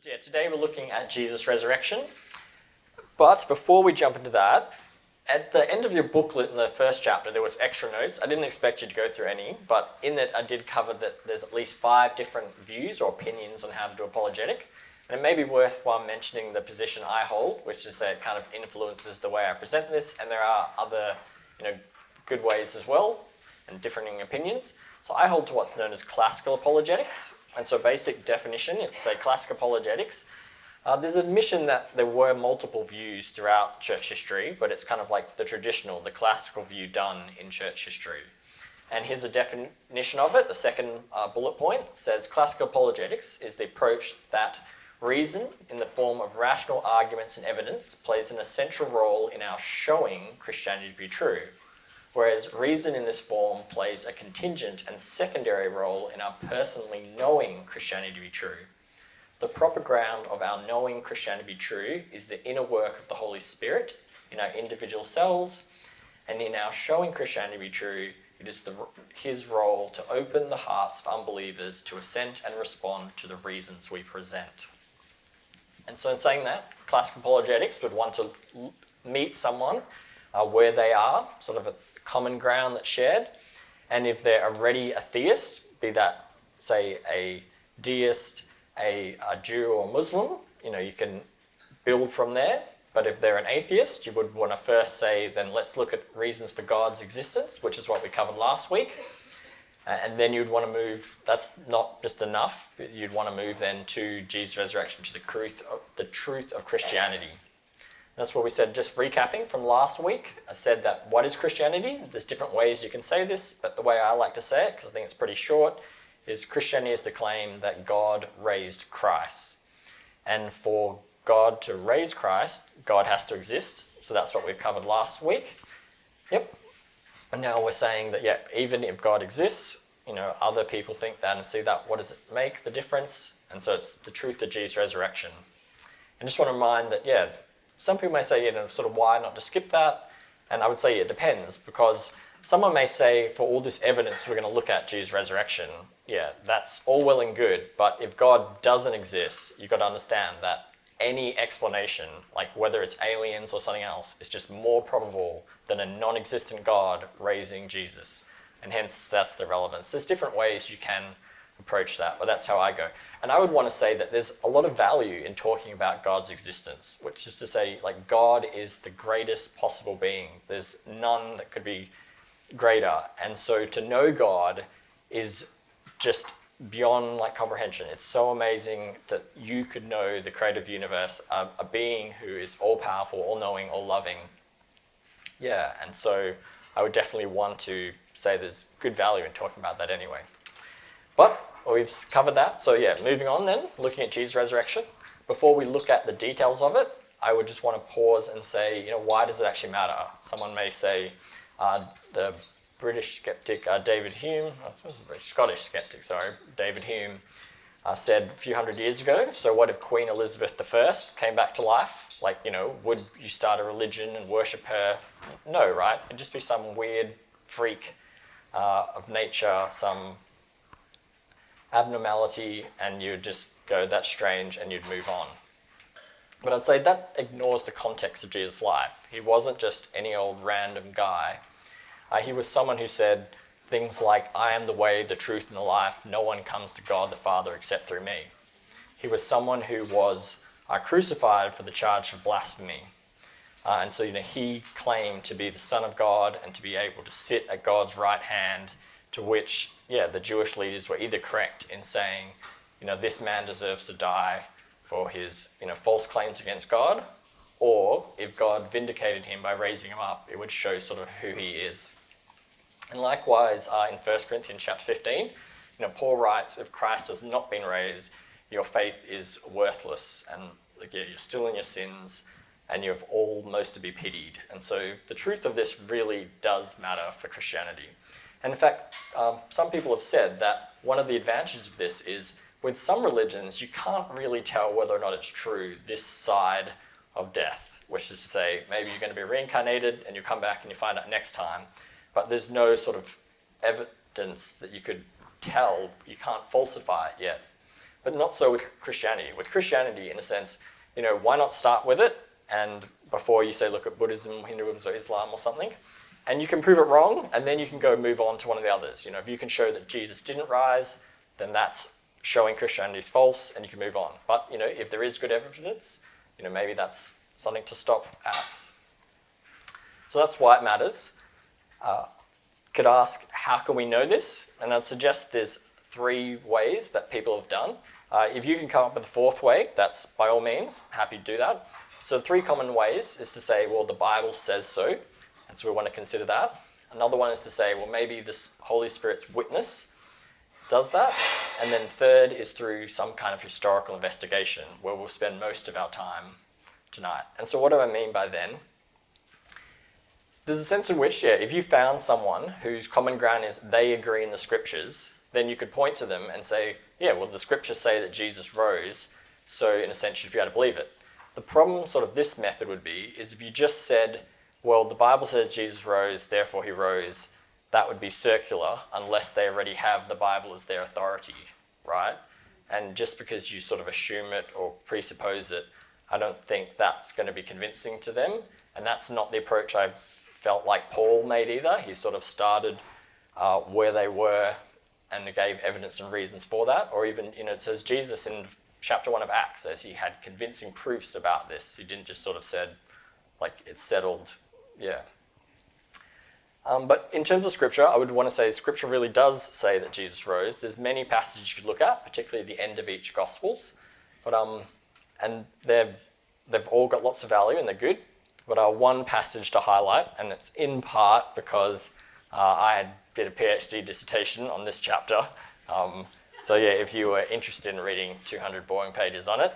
So yeah, today we're looking at Jesus' resurrection. But before we jump into that, at the end of your booklet in the first chapter, there was extra notes. I didn't expect you to go through any, but in it I did cover that there's at least 5 different views or opinions on how to do apologetic. And it may be worthwhile mentioning the position I hold, which is that it kind of influences the way I present this, and there are other good ways as well, and differing opinions. So I hold to what's known as classical apologetics. And so basic definition is to say classical apologetics. There's admission that there were multiple views throughout church history, but it's kind of like the traditional, the classical view done in church history. And here's a definition of it. The second bullet point says classical apologetics is the approach that reason in the form of rational arguments and evidence plays an essential role in our showing Christianity to be true, whereas reason in this form plays a contingent and secondary role in our personally knowing Christianity to be true. The proper ground of our knowing Christianity to be true is the inner work of the Holy Spirit in our individual selves, and in our showing Christianity to be true, it is his role to open the hearts of unbelievers to assent and respond to the reasons we present. And so in saying that, classical apologetics would want to meet someone where they are, sort of a common ground that's shared. And if they're already a theist, be that, say, a deist, a Jew or Muslim, you can build from there. But if they're an atheist, you would want to first say, then let's look at reasons for God's existence, which is what we covered last week. And then you'd want to move, that's not just enough, you'd want to move then to Jesus' resurrection, to the truth of Christianity. That's what we said, just recapping from last week. I said that what is Christianity? There's different ways you can say this, but the way I like to say it, because I think it's pretty short, is Christianity is the claim that God raised Christ. And for God to raise Christ, God has to exist. So that's what we've covered last week. Yep. And now we're saying that, even if God exists, other people think that and see that, what does it make, the difference? And so it's the truth of Jesus' resurrection. And just want to remind that, some people may say, sort of why not just skip that? And I would say it depends, because someone may say, for all this evidence, we're going to look at Jesus' resurrection. Yeah, that's all well and good, but if God doesn't exist, you've got to understand that any explanation, like whether it's aliens or something else, is just more probable than a non-existent God raising Jesus. And hence, that's the relevance. There's different ways you can approach that, but that's how I go. And I would want to say that there's a lot of value in talking about God's existence, which is to say, like, God is the greatest possible being. There's none that could be greater. And so to know God is just beyond comprehension. It's so amazing that you could know the creator of the universe, a being who is all-powerful, all-knowing, all-loving. Yeah, and so I would definitely want to say there's good value in talking about that anyway. But we've covered that. So moving on then, looking at Jesus' resurrection. Before we look at the details of it, I would just want to pause and say, why does it actually matter? Someone may say, the British skeptic David Hume, Scottish skeptic, David Hume, said a few hundred years ago, so what if Queen Elizabeth I came back to life? Would you start a religion and worship her? No, right? It'd just be some weird freak of nature, some abnormality, and you'd just go, that's strange, and you'd move on. But I'd say that ignores the context of Jesus' life. He wasn't just any old random guy. He was someone who said things like, I am the way, the truth, and the life. No one comes to God the Father except through me. He was someone who was crucified for the charge of blasphemy. And so he claimed to be the Son of God and to be able to sit at God's right hand, to which, the Jewish leaders were either correct in saying, this man deserves to die for his, false claims against God, or if God vindicated him by raising him up, it would show sort of who he is. And likewise, in 1 Corinthians chapter 15, Paul writes, if Christ has not been raised, your faith is worthless, and you're still in your sins, and you have almost to be pitied. And so the truth of this really does matter for Christianity. And in fact, some people have said that one of the advantages of this is, with some religions, you can't really tell whether or not it's true this side of death, which is to say, maybe you're going to be reincarnated and you come back and you find out next time, but there's no sort of evidence that you could tell, you can't falsify it yet. but not so with Christianity. With Christianity, in a sense, why not start with it, and before you say look at Buddhism, Hinduism, or Islam or something, and you can prove it wrong, and then you can go move on to one of the others. If you can show that Jesus didn't rise, then that's showing Christianity is false, and you can move on. But if there is good evidence, maybe that's something to stop at. So that's why it matters. Could ask, how can we know this? And I'd suggest there's 3 ways that people have done. If you can come up with a 4th way, that's by all means, happy to do that. So 3 common ways is to say, well, the Bible says so, and so we want to consider that. Another one is to say, well, maybe this Holy Spirit's witness does that. And then 3rd is through some kind of historical investigation, where we'll spend most of our time tonight. And so what do I mean by then? There's a sense in which, if you found someone whose common ground is they agree in the scriptures, then you could point to them and say, yeah, well, the scriptures say that Jesus rose, so in a sense you should be able to believe it. The problem sort of this method would be is if you just said, well, the Bible says Jesus rose, therefore he rose, that would be circular unless they already have the Bible as their authority, right? And just because you sort of assume it or presuppose it, I don't think that's going to be convincing to them. And that's not the approach I felt like Paul made either. He sort of started where they were and gave evidence and reasons for that. Or even, it says Jesus in chapter 1 of Acts says he had convincing proofs about this. He didn't just sort of said, like, it's settled, yeah. But in terms of scripture, I would want to say scripture really does say that Jesus rose. There's many passages you could look at, particularly at the end of each Gospels. But and they've all got lots of value and they're good. But one passage to highlight, and it's in part because I did a PhD dissertation on this chapter. So yeah, if you were interested in reading 200 boring pages on it,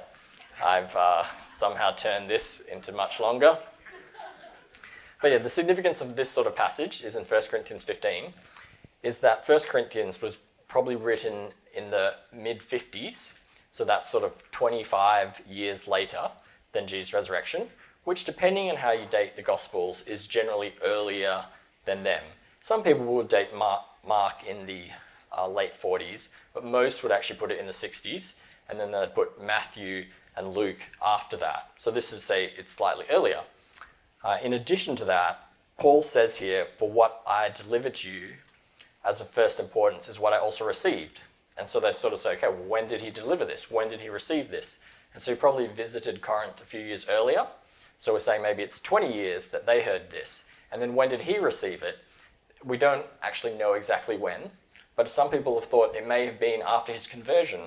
I've somehow turned this into much longer. But yeah, the significance of this sort of passage is in 1 Corinthians 15, is that 1 Corinthians was probably written in the mid-50s, so that's sort of 25 years later than Jesus' resurrection, which, depending on how you date the Gospels, is generally earlier than them. Some people would date Mark in the late 40s, but most would actually put it in the 60s, and then they'd put Matthew and Luke after that. So this is, say, it's slightly earlier. In addition to that, Paul says here, for what I delivered to you as of first importance is what I also received. And so they sort of say, okay, well, when did he deliver this? When did he receive this? And so he probably visited Corinth a few years earlier. So we're saying maybe it's 20 years that they heard this. And then when did he receive it? We don't actually know exactly when, but some people have thought it may have been after his conversion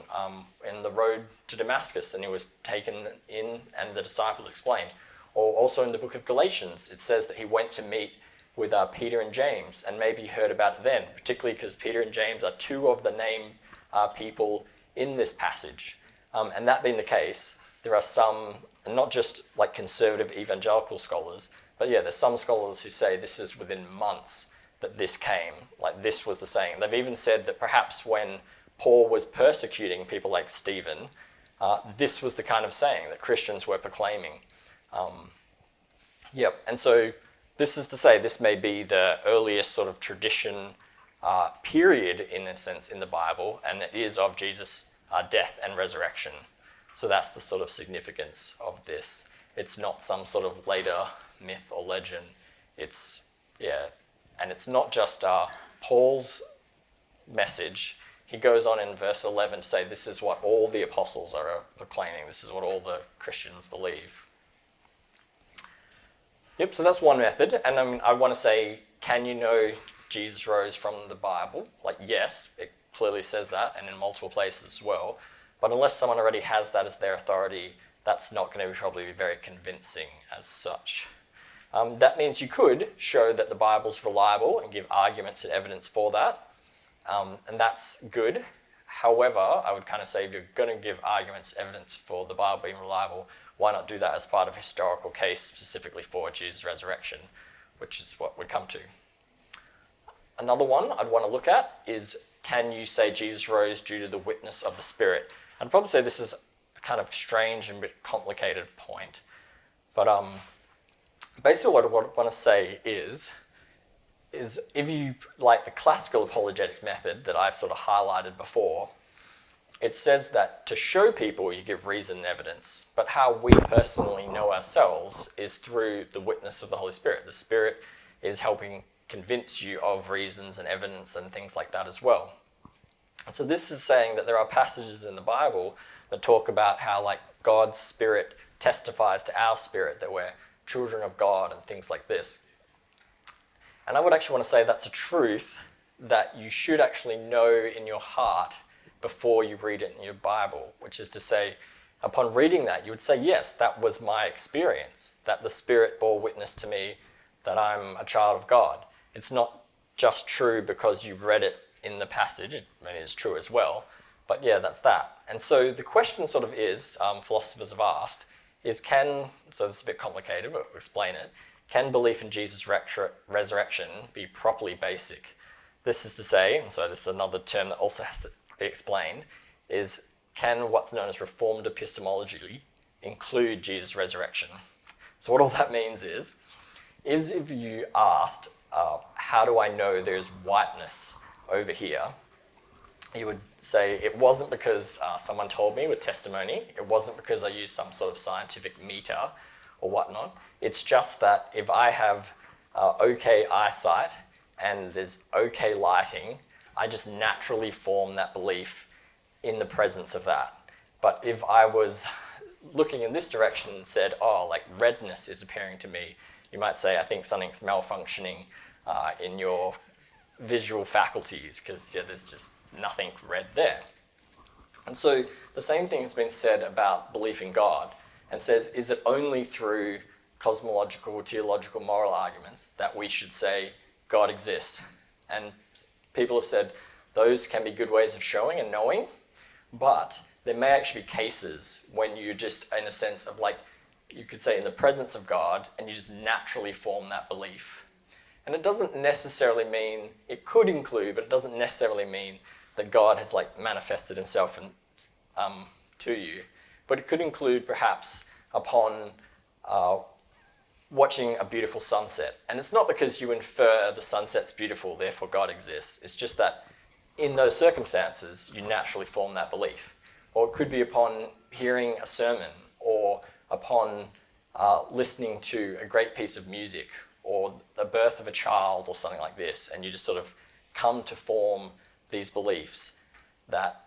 in the road to Damascus, and he was taken in and the disciples explained. Or also in the book of Galatians, it says that he went to meet with Peter and James, and maybe he heard about it then, particularly because Peter and James are 2 of the named people in this passage. And that being the case, there are some, and not just like conservative evangelical scholars, but yeah, there's some scholars who say this is within months that this came, like this was the saying. They've even said that perhaps when Paul was persecuting people like Stephen, this was the kind of saying that Christians were proclaiming. And so this is to say this may be the earliest sort of tradition period, in a sense, in the Bible, and it is of Jesus' death and resurrection. So that's the sort of significance of this. It's not some sort of later myth or legend. It's, and it's not just Paul's message. He goes on in verse 11 to say this is what all the apostles are proclaiming. This is what all the Christians believe. So that's one method. And I want to say, can you know Jesus rose from the Bible? Like, yes, it clearly says that, and in multiple places as well. But unless someone already has that as their authority, that's not going to probably be very convincing as such. That means you could show that the Bible's reliable and give arguments and evidence for that. And that's good. However, I would kind of say if you're going to give arguments, evidence for the Bible being reliable, why not do that as part of a historical case specifically for Jesus' resurrection, which is what we'd come to. Another one I'd want to look at is, can you say Jesus rose due to the witness of the Spirit? I'd probably say this is a kind of strange and bit complicated point. But basically what I want to say is if you like the classical apologetics method that I've sort of highlighted before, it says that to show people you give reason and evidence, but how we personally know ourselves is through the witness of the Holy Spirit. The Spirit is helping convince you of reasons and evidence and things like that as well. And so this is saying that there are passages in the Bible that talk about how like God's Spirit testifies to our spirit that we're children of God and things like this. And I would actually want to say that's a truth that you should actually know in your heart before you read it in your Bible, which is to say, upon reading that, you would say, yes, that was my experience, that the Spirit bore witness to me that I'm a child of God. It's not just true because you read it in the passage, I mean, it's true as well, but yeah, that's that. And so the question sort of is, philosophers have asked, is so this is a bit complicated, but we'll explain it, can belief in Jesus' resurrection be properly basic? This is to say, and so this is another term that also has to be explained, is can what's known as reformed epistemology include Jesus' resurrection? So what all that means is if you asked, how do I know there's whiteness over here? You would say it wasn't because someone told me with testimony, it wasn't because I used some sort of scientific meter or whatnot. It's just that if I have okay eyesight and there's okay lighting, I just naturally form that belief in the presence of that. But if I was looking in this direction and said, oh, like redness is appearing to me, you might say, I think something's malfunctioning in your visual faculties because there's just nothing red there. And so the same thing has been said about belief in God, and says, is it only through cosmological, theological, moral arguments that we should say God exists? And people have said those can be good ways of showing and knowing, but there may actually be cases when you just, in a sense of like, you could say in the presence of God, and you just naturally form that belief. And it doesn't necessarily mean, it could include, but it doesn't necessarily mean that God has like manifested himself to you. But it could include perhaps upon watching a beautiful sunset. And it's not because you infer the sunset's beautiful, therefore God exists. It's just that in those circumstances, you naturally form that belief. Or it could be upon hearing a sermon, or upon listening to a great piece of music, or the birth of a child, or something like this, and you just sort of come to form these beliefs that.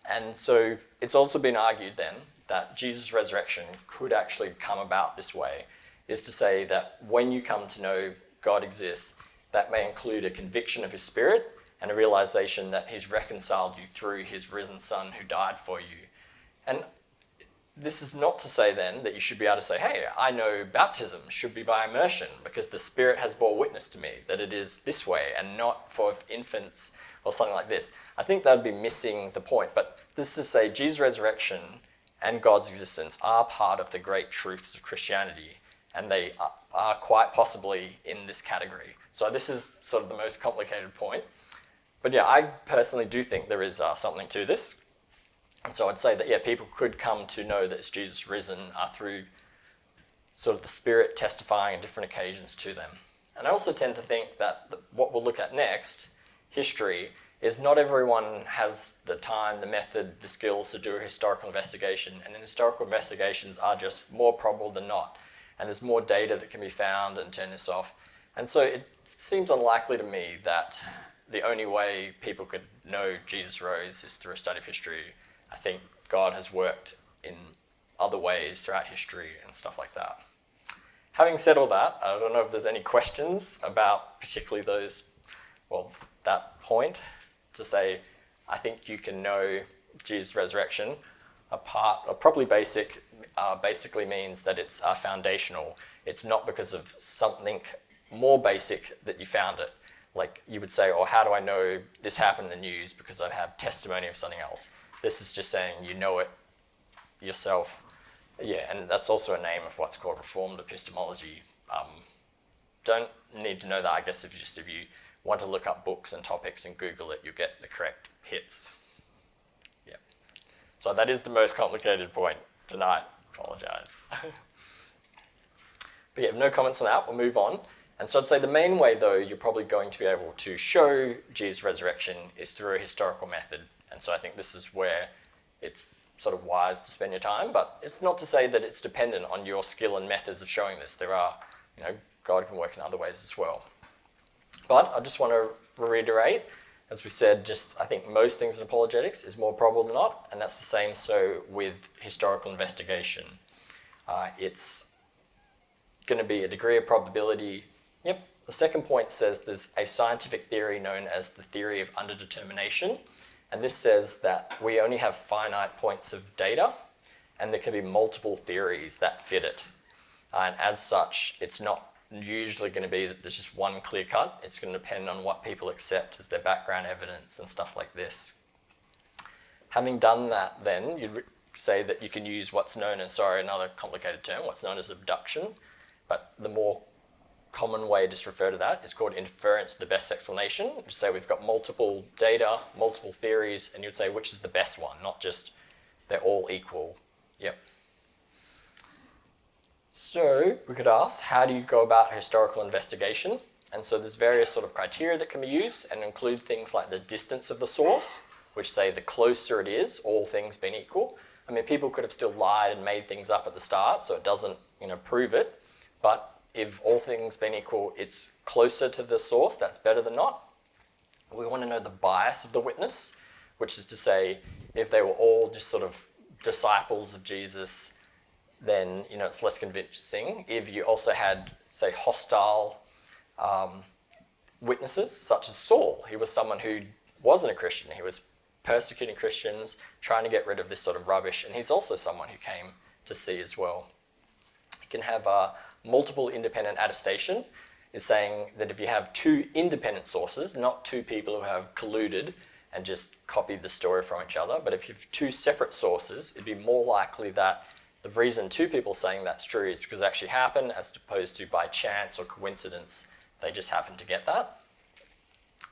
And so it's also been argued then that Jesus' resurrection could actually come about this way, is to say that when you come to know God exists, that may include a conviction of his Spirit and a realization that he's reconciled you through his risen Son who died for you. And this is not to say then that you should be able to say, hey, I know baptism should be by immersion because the Spirit has bore witness to me that it is this way and not for infants or something like this. I think that would be missing the point. But this is to say Jesus' resurrection and God's existence are part of the great truths of Christianity, and they are quite possibly in this category. So this is sort of the most complicated point. But yeah, I personally do think there is something to this. And so I'd say that, yeah, people could come to know that it's Jesus risen through sort of the Spirit testifying on different occasions to them. And I also tend to think that what we'll look at next, history, is not everyone has the time, the method, the skills to do a historical investigation. And historical investigations are just more probable than not. And there's more data that can be found and turn this off. And so it seems unlikely to me that the only way people could know Jesus rose is through a study of history. I think God has worked in other ways throughout history and stuff like that. Having said all that, I don't know if there's any questions about particularly that point to say, I think you can know Jesus' resurrection. Properly basic basically means that it's foundational. It's not because of something more basic that you found it. Like you would say, how do I know this happened in the news? Because I have testimony of something else. This is just saying you know it yourself. Yeah, and that's also a name of what's called reformed epistemology. Don't need to know that, I guess, if you want to look up books and topics and Google it, you get the correct hits. Yeah. So that is the most complicated point tonight. Apologise. But yeah, no comments on that. We'll move on. And so I'd say the main way, though, you're probably going to be able to show Jesus' resurrection is through a historical method. And so I think this is where it's sort of wise to spend your time, but it's not to say that it's dependent on your skill and methods of showing this. There are, God can work in other ways as well. But I just want to reiterate, as we said, I think most things in apologetics is more probable than not, and that's the same so with historical investigation. It's going to be a degree of probability. Yep. The second point says there's a scientific theory known as the theory of underdetermination, and this says that we only have finite points of data, and there can be multiple theories that fit it. And as such, it's not usually going to be that there's just one clear cut. It's going to depend on what people accept as their background evidence and stuff like this. Having done that, then you'd say that you can use what's known as, another complicated term, what's known as abduction, but the more common way to just refer to that is called inference to the best explanation, which say we've got multiple data, multiple theories, and you'd say which is the best one, not just they're all equal. Yep. So we could ask, how do you go about historical investigation? And so there's various sort of criteria that can be used and include things like the distance of the source, which say the closer it is, all things being equal. I mean, people could have still lied and made things up at the start, so it doesn't, prove it. But if all things being equal, it's closer to the source, that's better than not. We want to know the bias of the witness, which is to say, if they were all just sort of disciples of Jesus, then it's less convincing. If you also had, say, hostile witnesses, such as Saul, he was someone who wasn't a Christian. He was persecuting Christians, trying to get rid of this sort of rubbish, and he's also someone who came to see as well. You can have multiple independent attestation, is saying that if you have two independent sources, not two people who have colluded and just copied the story from each other, but if you have two separate sources, it'd be more likely that the reason two people saying that's true is because it actually happened, as opposed to by chance or coincidence, they just happened to get that.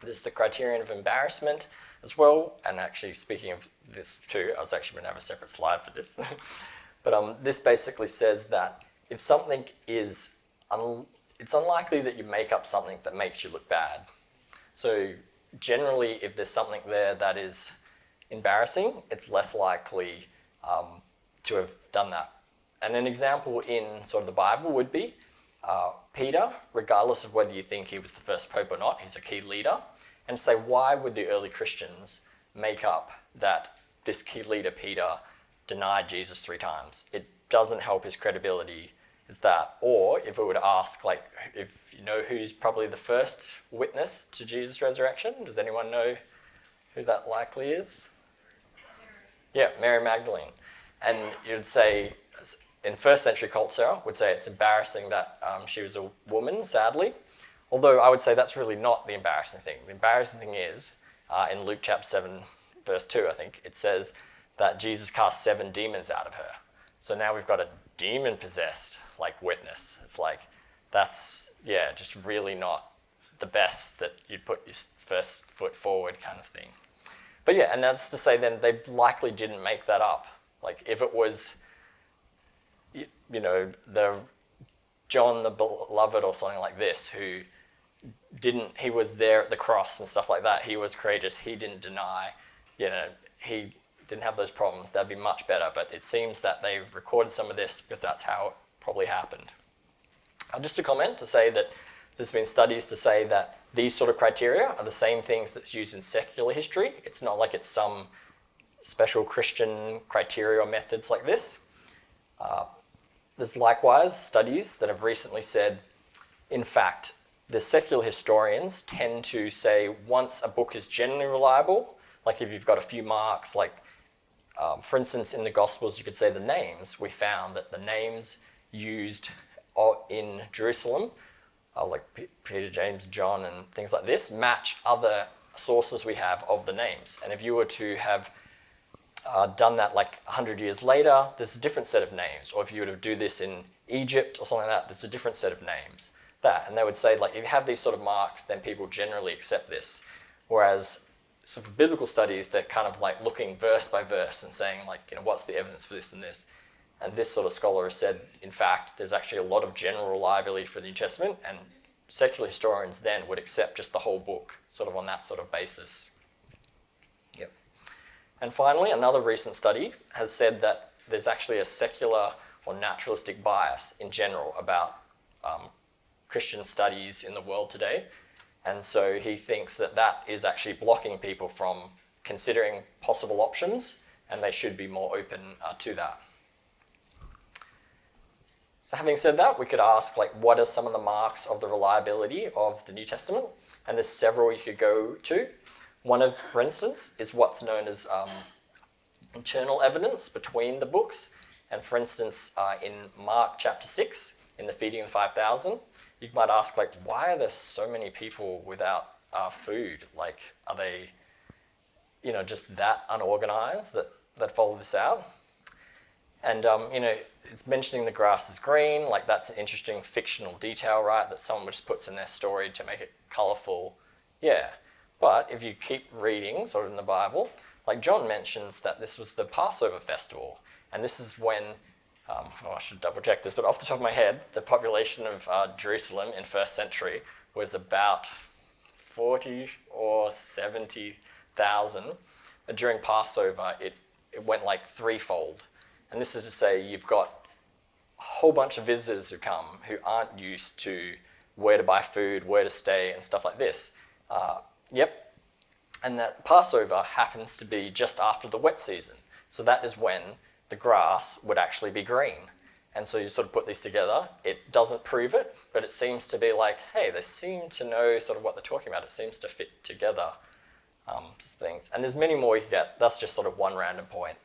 There's the criterion of embarrassment as well, and actually speaking of this too, I was actually going to have a separate slide for this. But this basically says that if something is, it's unlikely that you make up something that makes you look bad. So generally, if there's something there that is embarrassing, it's less likely to have done that. And an example in sort of the Bible would be Peter, regardless of whether you think he was the first pope or not, he's a key leader, and say, why would the early Christians make up that this key leader, Peter, denied Jesus 3 times? It doesn't help his credibility. Is that, or if we were to ask, like, if you know who's probably the first witness to Jesus' resurrection, does anyone know who that likely is? Yeah, Mary Magdalene. And you'd say, in first century culture, would say it's embarrassing that she was a woman, sadly. Although I would say that's really not the embarrassing thing. The embarrassing thing is, in Luke chapter 7, verse 2, I think, it says that Jesus cast 7 demons out of her. So now we've got a demon-possessed, witness. It's like, that's, just really not the best that you'd put your first foot forward kind of thing. But and that's to say then they likely didn't make that up. Like, if it was, the John the Beloved or something like this, who he was there at the cross and stuff like that, he was courageous, he didn't deny, he didn't have those problems, that'd be much better. But it seems that they've recorded some of this because that's how it probably happened. Just a comment to say that there's been studies to say that these sort of criteria are the same things that's used in secular history. It's not like it's some special Christian criteria or methods like this. There's likewise studies that have recently said, in fact, the secular historians tend to say once a book is generally reliable, like if you've got a few marks, for instance, in the Gospels, you could say the names. We found that the names used in Jerusalem, like Peter, James, John, and things like this, match other sources we have of the names. And if you were to have done that 100 years later, there's a different set of names. Or if you were to do this in Egypt or something like that, there's a different set of names. And they would say, if you have these sort of marks, then people generally accept this. Whereas, so for biblical studies, they're kind of looking verse by verse and saying, what's the evidence for this and this? And this sort of scholar has said, in fact, there's actually a lot of general reliability for the New Testament, and secular historians then would accept just the whole book, sort of on that sort of basis. Yep. And finally, another recent study has said that there's actually a secular or naturalistic bias in general about Christian studies in the world today. And so he thinks that that is actually blocking people from considering possible options, and they should be more open to that. So having said that, we could ask, like, what are some of the marks of the reliability of the New Testament? And there's several you could go to. One of, for instance, is what's known as internal evidence between the books. And for instance, in Mark chapter 6, in the feeding of the 5,000, you might ask, like, why are there so many people without food? Like, are they, just that unorganized that follow this out? And, it's mentioning the grass is green, like that's an interesting fictional detail, right? That someone just puts in their story to make it colorful. Yeah. But if you keep reading sort of in the Bible, like John mentions that this was the Passover festival. And this is when, I should double check this, but off the top of my head, the population of Jerusalem in 1st century was about 40 or 70,000. During Passover, it went like threefold. And this is to say you've got a whole bunch of visitors who come who aren't used to where to buy food, where to stay, and stuff like this. And that Passover happens to be just after the wet season. So that is when the grass would actually be green. And so you sort of put these together. It doesn't prove it, but it seems to be like, hey, they seem to know sort of what they're talking about. It seems to fit together things. And there's many more you can get. That's just sort of one random point.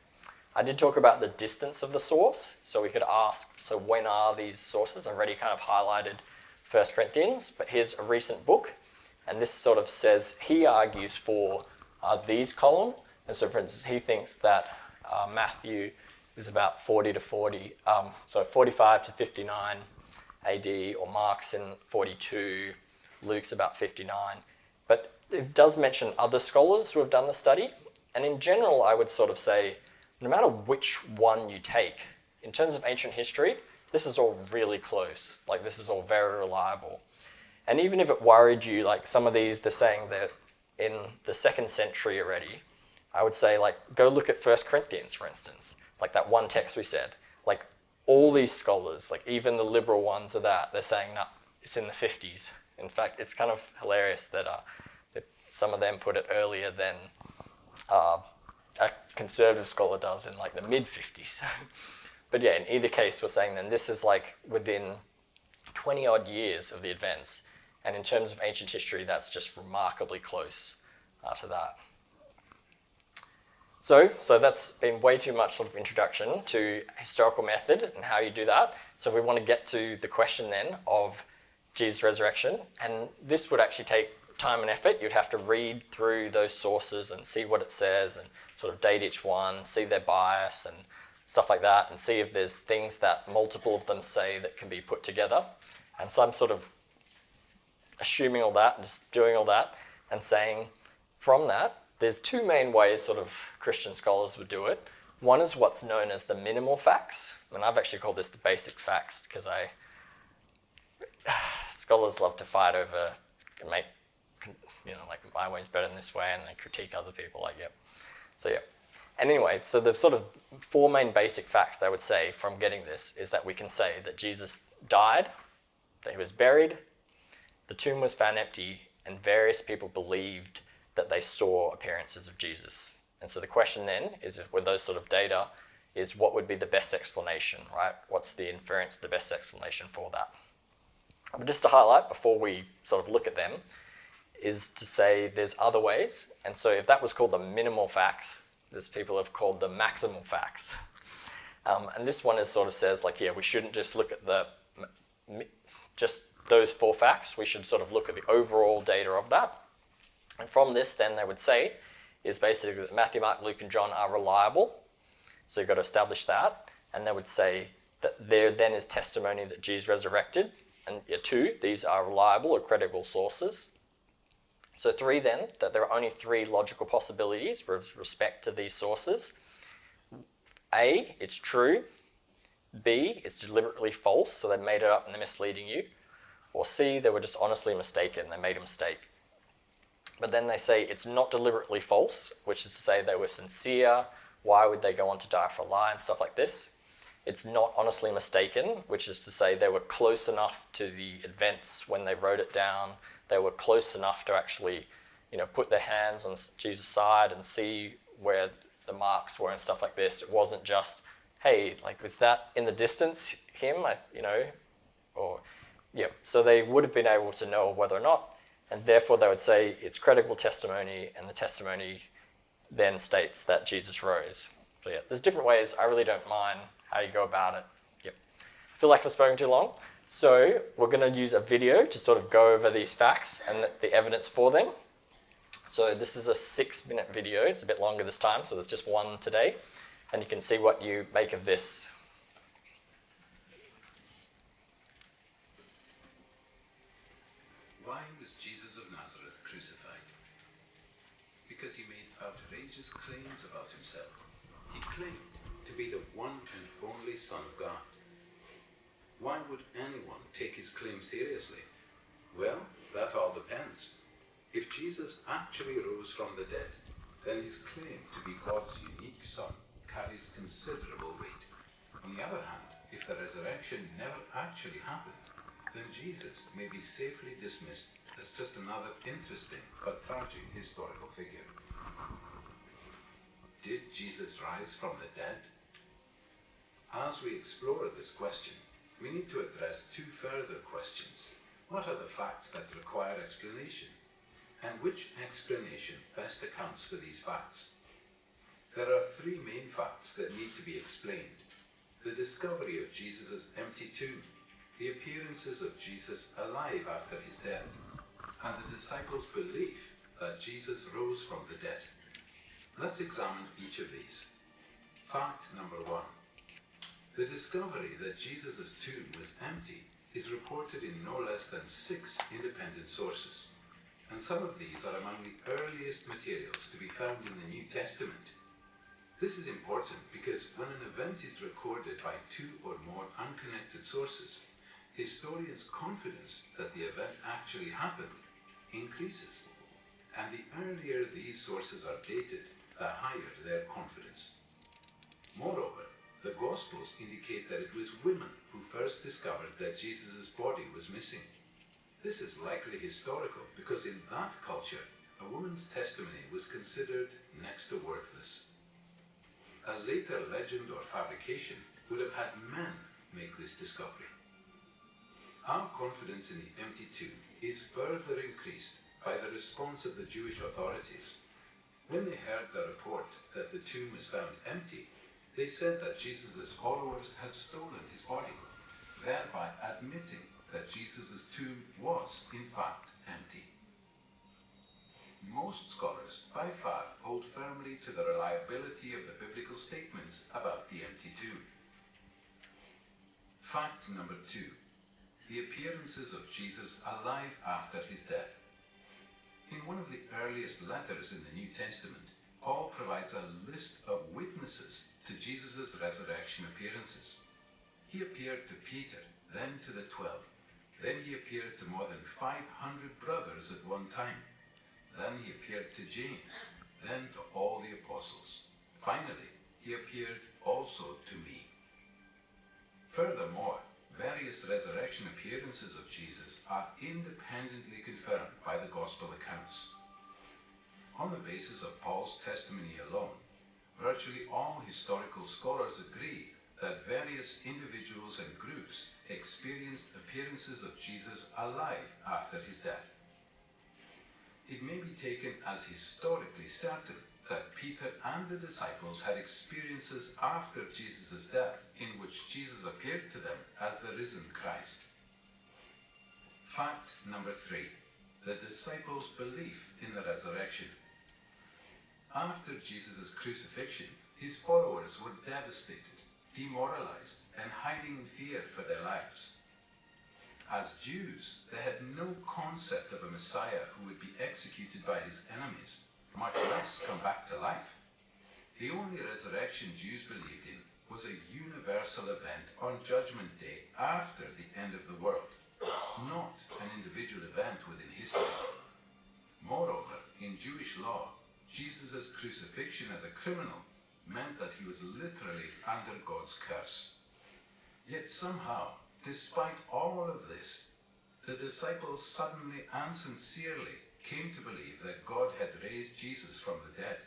I did talk about the distance of the source. So we could ask, so when are these sources? I've already kind of highlighted 1 Corinthians, but here's a recent book. And this sort of says, he argues for these column. And so for instance, he thinks that Matthew is about 45 to 59 AD, or Mark's in 42, Luke's about 59. But it does mention other scholars who have done the study. And in general, I would sort of say, no matter which one you take, in terms of ancient history, this is all really close. Like, this is all very reliable. And even if it worried you, like some of these, they're saying that in the 2nd century already, I would say, like, go look at 1 Corinthians, for instance. Like that one text we said. Like, all these scholars, like even the liberal ones of that, they're saying, no, it's in the 50s. In fact, it's kind of hilarious that some of them put it earlier than a conservative scholar does in like the mid-50s. But yeah, in either case, we're saying then this is like within 20 odd years of the events. And in terms of ancient history, that's just remarkably close to that. So that's been way too much sort of introduction to historical method and how you do that. So we want to get to the question then of Jesus' resurrection. And this would actually take time and effort. You'd have to read through those sources and see what it says and sort of date each one, see their bias and stuff like that, and see if there's things that multiple of them say that can be put together. And so I'm sort of assuming all that and just doing all that and saying from that, there's two main ways sort of Christian scholars would do it. One is what's known as the minimal facts. And I've actually called this the basic facts because scholars love to fight over and make, like my way's better than this way, and they critique other people, like, yep. So, yeah. And anyway, so the sort of four main basic facts they would say from getting this is that we can say that Jesus died, that he was buried, the tomb was found empty, and various people believed that they saw appearances of Jesus. And so the question then is, with those sort of data, is what would be the best explanation, right? What's the inference, the best explanation for that? But just to highlight before we sort of look at them, is to say there's other ways. And so if that was called the minimal facts, there's people have called the maximal facts. And this one is sort of says, like, yeah, we shouldn't just look at just those four facts. We should sort of look at the overall data of that. And from this, then, they would say, is basically that Matthew, Mark, Luke, and John are reliable. So you've got to establish that. And they would say that there then is testimony that Jesus resurrected. And 2, these are reliable or credible sources. So 3 then, that there are only 3 logical possibilities with respect to these sources. A, it's true. B, it's deliberately false, so they made it up and they're misleading you. Or C, they were just honestly mistaken, they made a mistake. But then they say it's not deliberately false, which is to say they were sincere. Why would they go on to die for a lie and stuff like this? It's not honestly mistaken, which is to say they were close enough to the events when they wrote it down. They were close enough to actually, put their hands on Jesus' side and see where the marks were and stuff like this. It wasn't just, hey, was that in the distance him? So they would have been able to know whether or not, and therefore they would say it's credible testimony, and the testimony then states that Jesus rose. So there's different ways. I really don't mind how you go about it. Yep. I feel like I've spoken too long, so we're going to use a video to sort of go over these facts and the evidence for them. So this is a 6-minute video. It's a bit longer this time, so there's just one today, and you can see what you make of this. Why was Jesus of Nazareth crucified? Because he made outrageous claims about himself. He claimed to be the one and only Son of God. Why would anyone take his claim seriously? Well, that all depends. If Jesus actually rose from the dead, then his claim to be God's unique Son carries considerable weight. On the other hand, if the resurrection never actually happened, then Jesus may be safely dismissed as just another interesting but tragic historical figure. Did Jesus rise from the dead? As we explore this question, we need to address 2 further questions. What are the facts that require explanation? And which explanation best accounts for these facts? There are 3 main facts that need to be explained. The discovery of Jesus' empty tomb, the appearances of Jesus alive after his death, and the disciples' belief that Jesus rose from the dead. Let's examine each of these. Fact number 1. The discovery that Jesus' tomb was empty is reported in no less than 6 independent sources. And some of these are among the earliest materials to be found in the New Testament. This is important because when an event is recorded by 2 or more unconnected sources, historians' confidence that the event actually happened increases. And the earlier these sources are dated, the higher their confidence. Moreover, the Gospels indicate that it was women who first discovered that Jesus' body was missing. This is likely historical because in that culture, a woman's testimony was considered next to worthless. A later legend or fabrication would have had men make this discovery. Our confidence in the empty tomb is further increased by the response of the Jewish authorities. When they heard the report that the tomb was found empty, they said that Jesus' followers had stolen his body, thereby admitting that Jesus' tomb was, in fact, empty. Most scholars, by far, hold firmly to the reliability of the biblical statements about the empty tomb. Fact number 2. The appearances of Jesus alive after his death. In one of the earliest letters in the New Testament, Paul provides a list of witnesses to Jesus' resurrection appearances. He appeared to Peter, then to the 12. Then he appeared to more than 500 brothers at one time. Then he appeared to James, then to all the apostles. Finally, he appeared also to me. Furthermore, various resurrection appearances of Jesus are independently confirmed by the Gospel accounts. On the basis of Paul's testimony alone, virtually all historical scholars agree that various individuals and groups experienced appearances of Jesus alive after his death. It may be taken as historically certain that Peter and the disciples had experiences after Jesus' death in which Jesus appeared to them as the risen Christ. Fact number 3. The disciples' belief in the resurrection. After Jesus' crucifixion, his followers were devastated, demoralized, and hiding in fear for their lives. As Jews, they had no concept of a Messiah who would be executed by his enemies, much less come back to life. The only resurrection Jews believed in was a universal event on Judgment Day after the end of the world, not an individual event within history. Moreover, in Jewish law, Jesus' crucifixion as a criminal meant that he was literally under God's curse. Yet somehow, despite all of this, the disciples suddenly and sincerely came to believe that God had raised Jesus from the dead.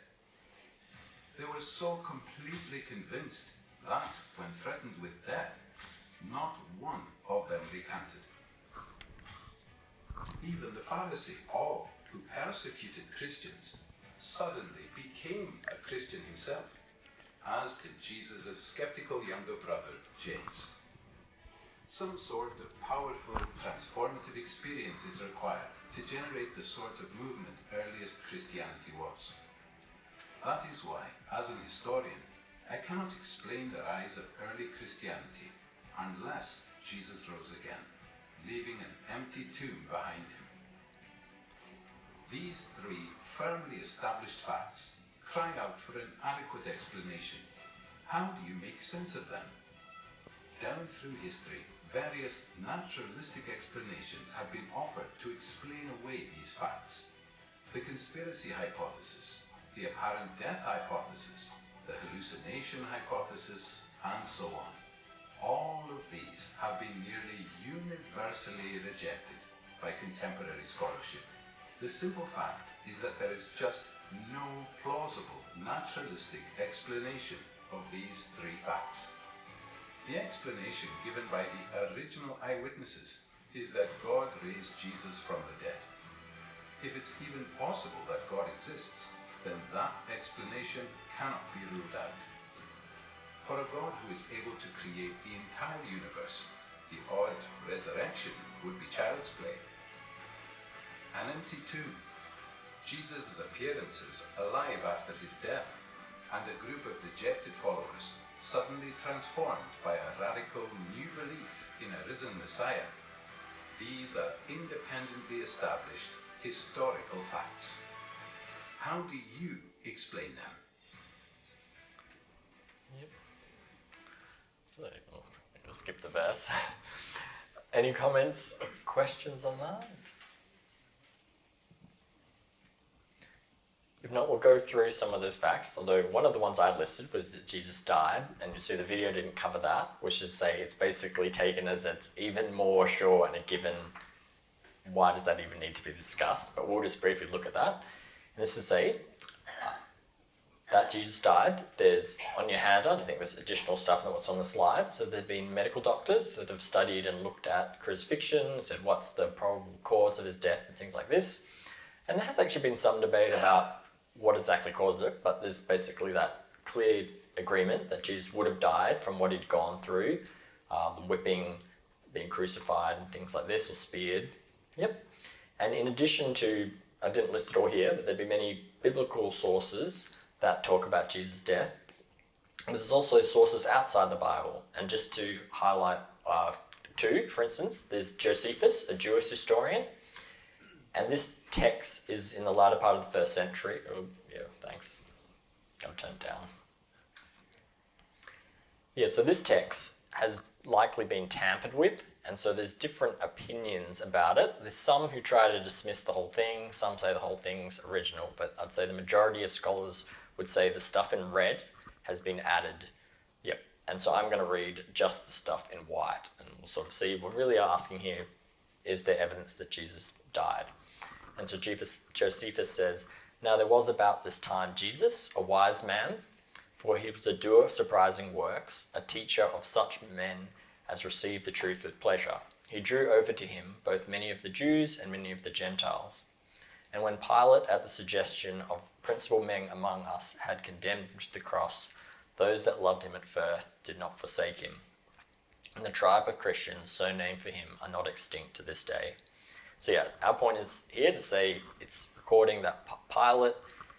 They were so completely convinced that, when threatened with death, not one of them recanted. Even the Pharisee Paul, who persecuted Christians, suddenly became a Christian himself, as did Jesus' skeptical younger brother, James. Some sort of powerful, transformative experience is required to generate the sort of movement earliest Christianity was. That is why, as an historian, I cannot explain the rise of early Christianity unless Jesus rose again, leaving an empty tomb behind him. These three firmly established facts cry out for an adequate explanation. How do you make sense of them? Down through history, various naturalistic explanations have been offered to explain away these facts. The conspiracy hypothesis, the apparent death hypothesis, the hallucination hypothesis, and so on. All of these have been nearly universally rejected by contemporary scholarship. The simple fact is that there is just no plausible naturalistic explanation of these three facts. The explanation given by the original eyewitnesses is that God raised Jesus from the dead. If it's even possible that God exists, then that explanation cannot be ruled out. For a God who is able to create the entire universe, the odd resurrection would be child's play. An empty tomb, Jesus' appearances alive after his death, and a group of dejected followers suddenly transformed by a radical new belief in a risen Messiah. These are independently established historical facts. How do you explain them? Yep. So, I'll skip the verse. Any comments or questions on that? If not, we'll go through some of those facts, although one of the ones I listed was that Jesus died, and you see the video didn't cover that, which is say it's basically taken as it's even more sure and a given. Why does that even need to be discussed? But we'll just briefly look at that. And this is say that Jesus died. There's on your handout, I think there's additional stuff than what's on the slide. So there've been medical doctors that have studied and looked at crucifixion, said what's the probable cause of his death and things like this. And there has actually been some debate about what exactly caused it, but there's basically that clear agreement that Jesus would have died from what he'd gone through, the whipping, being crucified and things like this, or speared. Yep. And in addition to, I didn't list it all here, but there'd be many biblical sources that talk about Jesus' death. And there's also sources outside the Bible. And just to highlight two, for instance, there's Josephus, a Jewish historian, and this text is in the latter part of the 1st century. Oh, yeah, thanks. I'll turn it down. Yeah, so this text has likely been tampered with, and so there's different opinions about it. There's some who try to dismiss the whole thing, some say the whole thing's original, but I'd say the majority of scholars would say the stuff in red has been added. Yep, and so I'm going to read just the stuff in white, and we'll sort of see, we're really asking here, is there evidence that Jesus died? And so Josephus says, now there was about this time Jesus, a wise man, for he was a doer of surprising works, a teacher of such men as received the truth with pleasure. He drew over to him both many of the Jews and many of the Gentiles. And when Pilate, at the suggestion of principal men among us, had condemned him to the cross, those that loved him at first did not forsake him. And the tribe of Christians, so named for him, are not extinct to this day. So yeah, our point is here to say it's recording that Pilate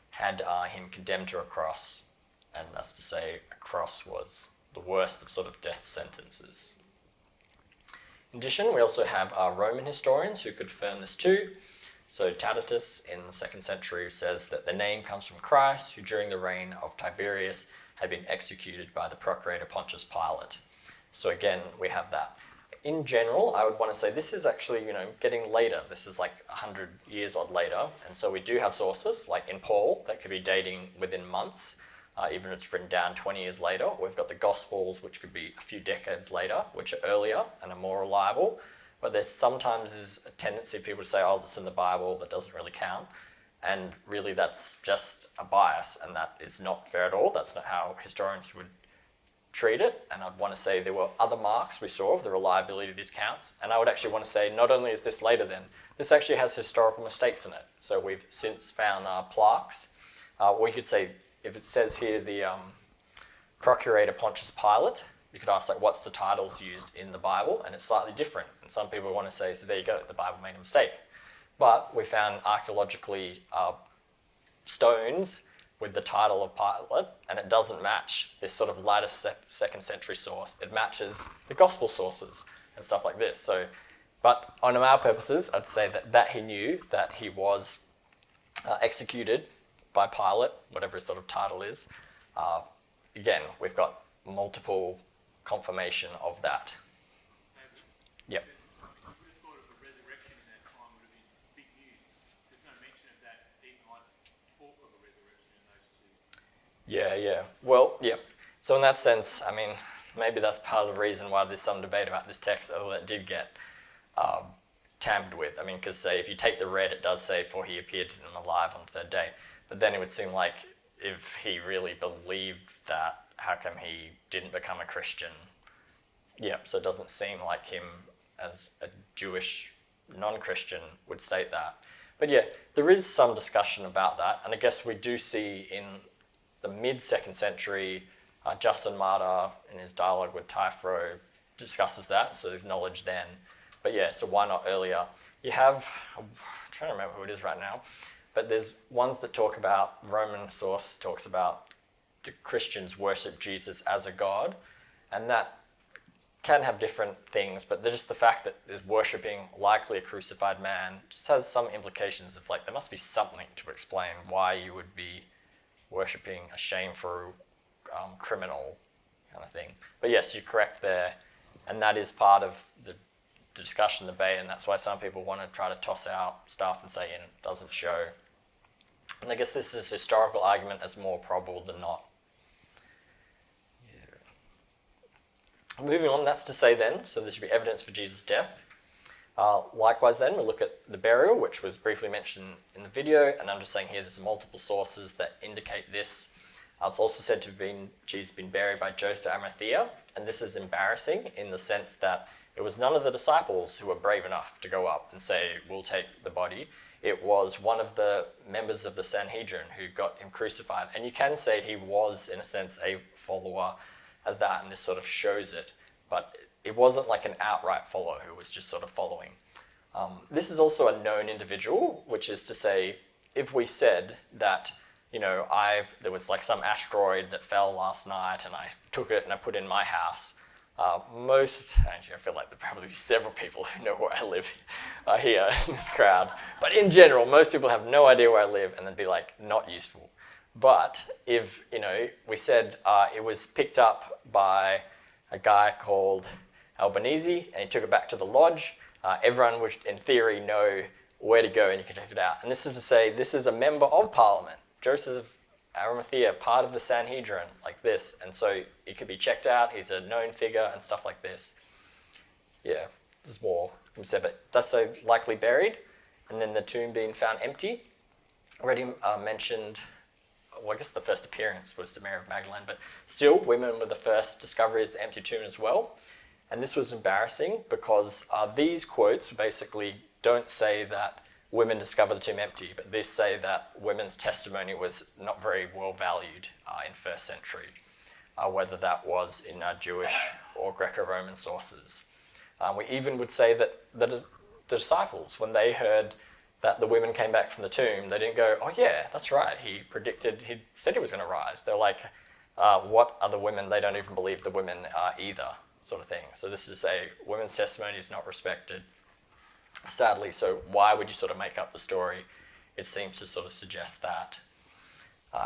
had him condemned to a cross, and that's to say a cross was the worst of sort of death sentences. In addition, we also have Roman historians who confirm this too. So Tacitus in the 2nd century says that the name comes from Christ, who during the reign of Tiberius had been executed by the procurator Pontius Pilate. So again, we have that. in general, I would want to say this is actually, getting later. This is like 100 years odd later. And so we do have sources, like in Paul, that could be dating within months, even if it's written down 20 years later. We've got the Gospels, which could be a few decades later, which are earlier and are more reliable. But there's sometimes is a tendency of people to say, oh, it's in the Bible, that doesn't really count. And really that's just a bias, and that is not fair at all. That's not how historians would treat it. And I'd want to say there were other marks we saw of the reliability of these counts. And I would actually want to say not only is this later then, this actually has historical mistakes in it. So we've since found plaques. We could say, if it says here the Procurator Pontius Pilate, you could ask, like, what's the titles used in the Bible? And it's slightly different. And some people want to say, so there you go, the Bible made a mistake. But we found archaeologically stones with the title of Pilate, and it doesn't match this sort of later second century source. It matches the gospel sources and stuff like this. So, but on our purposes, I'd say that he knew that he was executed by Pilate, whatever his sort of title is. Again, we've got multiple confirmation of that. Yep. Yeah. Well, yeah. So in that sense, I mean, maybe that's part of the reason why there's some debate about this text, although it did get tampered with. I mean, because say if you take the red, it does say, for he appeared to them alive on the third day. But then it would seem like if he really believed that, how come he didn't become a Christian? Yeah, so it doesn't seem like him as a Jewish non-Christian would state that. But yeah, there is some discussion about that. And I guess we do see in the mid-2nd century, Justin Martyr, in his dialogue with Typhro, discusses that, so there's knowledge then. But yeah, so why not earlier? You have, I'm trying to remember who it is right now, but there's ones that talk about, Roman source talks about the Christians worship Jesus as a god, and that can have different things, but just the fact that there's worshipping likely a crucified man just has some implications of, like, there must be something to explain why you would be worshipping a shameful criminal kind of thing. But yes, you're correct there, and that is part of the discussion, debate, and that's why some people want to try to toss out stuff and say it doesn't show. And I guess this is historical argument as more probable than not. Yeah. Moving on, that's to say then, so there should be evidence for Jesus' death. Likewise then, we'll look at the burial, which was briefly mentioned in the video, and I'm just saying here there's multiple sources that indicate this. It's also said to have been Jesus been buried by Joseph of Arimathea, and this is embarrassing in the sense that it was none of the disciples who were brave enough to go up and say, we'll take the body. It was one of the members of the Sanhedrin who got him crucified. And you can say he was, in a sense, a follower of that, and this sort of shows it. But it wasn't like an outright follower who was just sort of following. This is also a known individual, which is to say, if we said that, there was like some asteroid that fell last night and I took it and I put it in my house, actually I feel like there'd probably be several people who know where I live here in this crowd. But in general, most people have no idea where I live and they'd be like, not useful. But if, we said it was picked up by a guy called Albanese, and he took it back to the lodge. Everyone would, in theory, know where to go and you can check it out. And this is to say, this is a member of Parliament, Joseph of Arimathea, part of the Sanhedrin, like this. And so it could be checked out. He's a known figure and stuff like this. Yeah, there's more can be said, but that's so likely buried. And then the tomb being found empty. Already mentioned, well, I guess the first appearance was to Mary of Magdalene, but still, women were the first discovery of the empty tomb as well. And this was embarrassing because these quotes basically don't say that women discovered the tomb empty, but these say that women's testimony was not very well valued in first century, whether that was in Jewish or Greco-Roman sources. We even would say that the disciples, when they heard that the women came back from the tomb, they didn't go, oh yeah, that's right, he said he was going to rise. They're like, what are the women? They don't even believe the women either, sort of thing. So this is to say, women's testimony is not respected, sadly. So why would you sort of make up the story? It seems to sort of suggest that.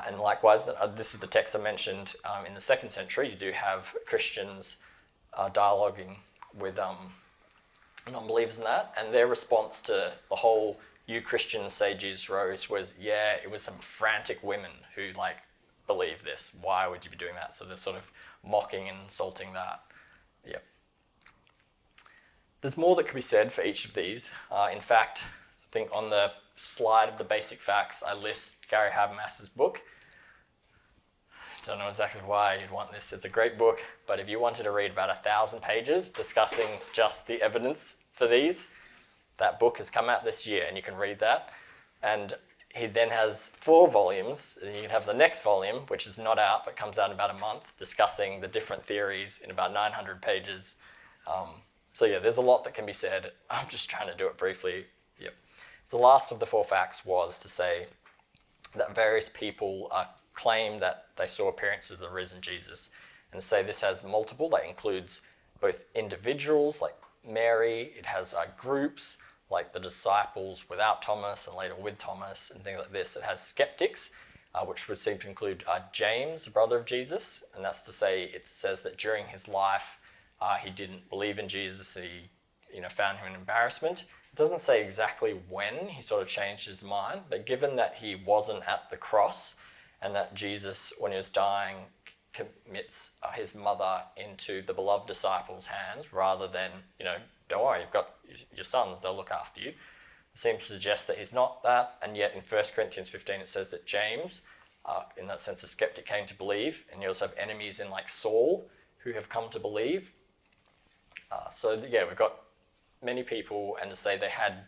And likewise, this is the text I mentioned in the 2nd century. You do have Christians dialoguing with non-believers in that, and their response to the whole "you Christians say Jesus rose" was, yeah, it was some frantic women who like believe this. Why would you be doing that? So they're sort of mocking and insulting that. Yep. There's more that could be said for each of these. In fact, I think on the slide of the basic facts, I list Gary Habermas's book. Don't know exactly why you'd want this. It's a great book, but if you wanted to read about 1,000 pages discussing just the evidence for these, that book has come out this year and you can read that. And he then has 4 volumes, and you can have the next volume, which is not out but comes out in about a month, discussing the different theories in about 900 pages. So yeah, there's a lot that can be said. I'm just trying to do it briefly. Yep. The last of the 4 facts was to say that various people claim that they saw appearances of the risen Jesus, and to say this has multiple. That includes both individuals like Mary. It has groups like the disciples without Thomas and later with Thomas and things like this. It has skeptics, which would seem to include James, the brother of Jesus, and that's to say it says that during his life he didn't believe in Jesus. He found him an embarrassment. It doesn't say exactly when he sort of changed his mind, but given that he wasn't at the cross and that Jesus, when he was dying, commits his mother into the beloved disciples' hands rather than, don't worry, you've got your sons, they'll look after you. It seems to suggest that he's not that, and yet in 1 Corinthians 15 it says that James, in that sense a skeptic, came to believe, and you also have enemies in like Saul who have come to believe. So yeah, we've got many people, and to say they had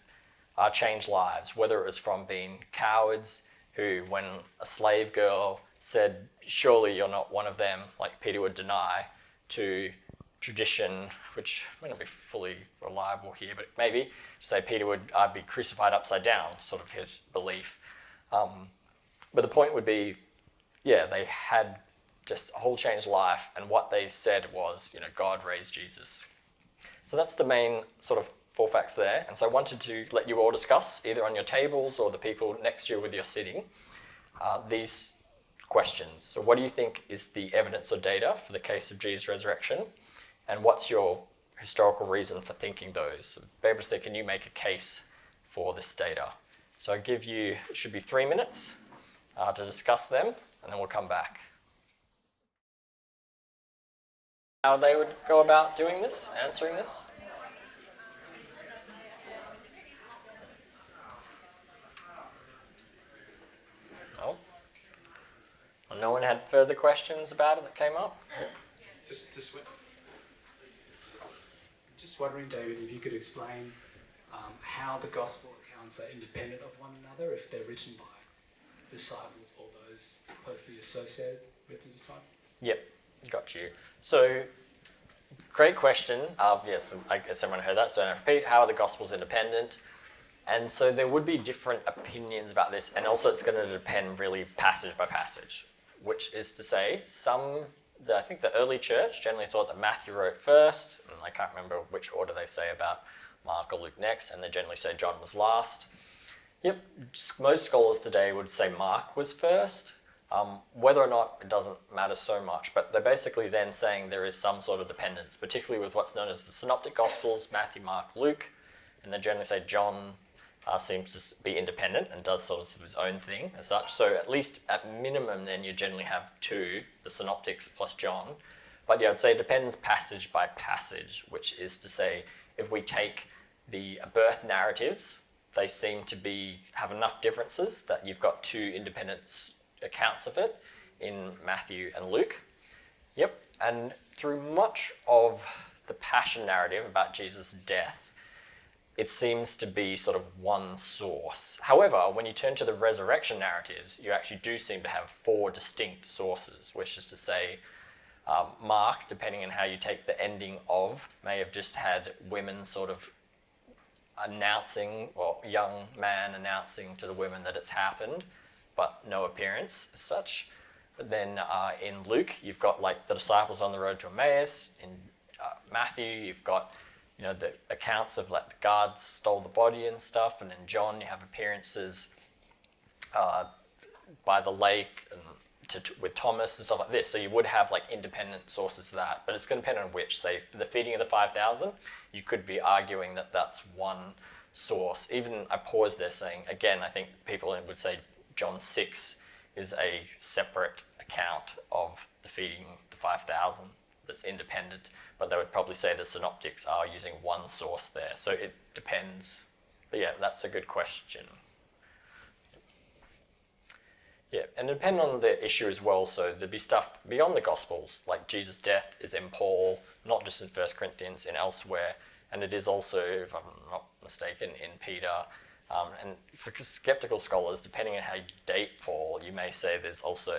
changed lives, whether it was from being cowards who, when a slave girl said, surely you're not one of them, like Peter would deny, to tradition, which may not be fully reliable here, but maybe, to say Peter would be crucified upside down, sort of his belief. But the point would be, yeah, they had just a whole changed life, and what they said was, God raised Jesus. So that's the main sort of 4 facts there. And so I wanted to let you all discuss, either on your tables or the people next to you with your sitting, these questions. So what do you think is the evidence or data for the case of Jesus' resurrection? And what's your historical reason for thinking those? So Barbara said, can you make a case for this data? So I give you, it should be 3 minutes to discuss them, and then we'll come back. How they would go about doing this, answering this? No? Well, no one had further questions about it that came up? Just wondering, David, if you could explain how the gospel accounts are independent of one another, if they're written by disciples or those closely associated with the disciples? Yep, got you. So, great question. Yes, I guess everyone heard that, so I don't have to repeat. How are the Gospels independent? And so there would be different opinions about this, and also it's going to depend really passage by passage, which is to say I think the early church generally thought that Matthew wrote first, and I can't remember which order they say about Mark or Luke next, and they generally say John was last. Yep, most scholars today would say Mark was first. Whether or not, it doesn't matter so much, but they're basically then saying there is some sort of dependence, particularly with what's known as the Synoptic Gospels, Matthew, Mark, Luke, and they generally say John seems to be independent and does sort of his own thing as such. So at least at minimum then you generally have 2, the Synoptics plus John. But yeah, I'd say it depends passage by passage, which is to say if we take the birth narratives, they seem to have enough differences that you've got 2 independent accounts of it in Matthew and Luke. Yep, and through much of the passion narrative about Jesus' death, it seems to be sort of one source. However, when you turn to the resurrection narratives, you actually do seem to have 4 distinct sources, which is to say, Mark, depending on how you take the ending of, may have just had women sort of announcing, or young man announcing to the women that it's happened, but no appearance as such. But then in Luke, you've got like the disciples on the road to Emmaus. In Matthew, you've got the accounts of like the guards stole the body and stuff. And in John, you have appearances by the lake and with Thomas and stuff like this. So you would have like independent sources of that, but it's going to depend on which. Say for the feeding of the 5,000, you could be arguing that that's one source. Even I paused there saying, again, I think people would say John 6 is a separate account of the feeding the 5,000 that's independent, but they would probably say the synoptics are using one source there. So it depends. But yeah, that's a good question. Yeah, and depending on the issue as well, so there'd be stuff beyond the Gospels, like Jesus' death is in Paul, not just in 1 Corinthians, in elsewhere, and it is also, if I'm not mistaken, in Peter. And for skeptical scholars, depending on how you date Paul, you may say there's also,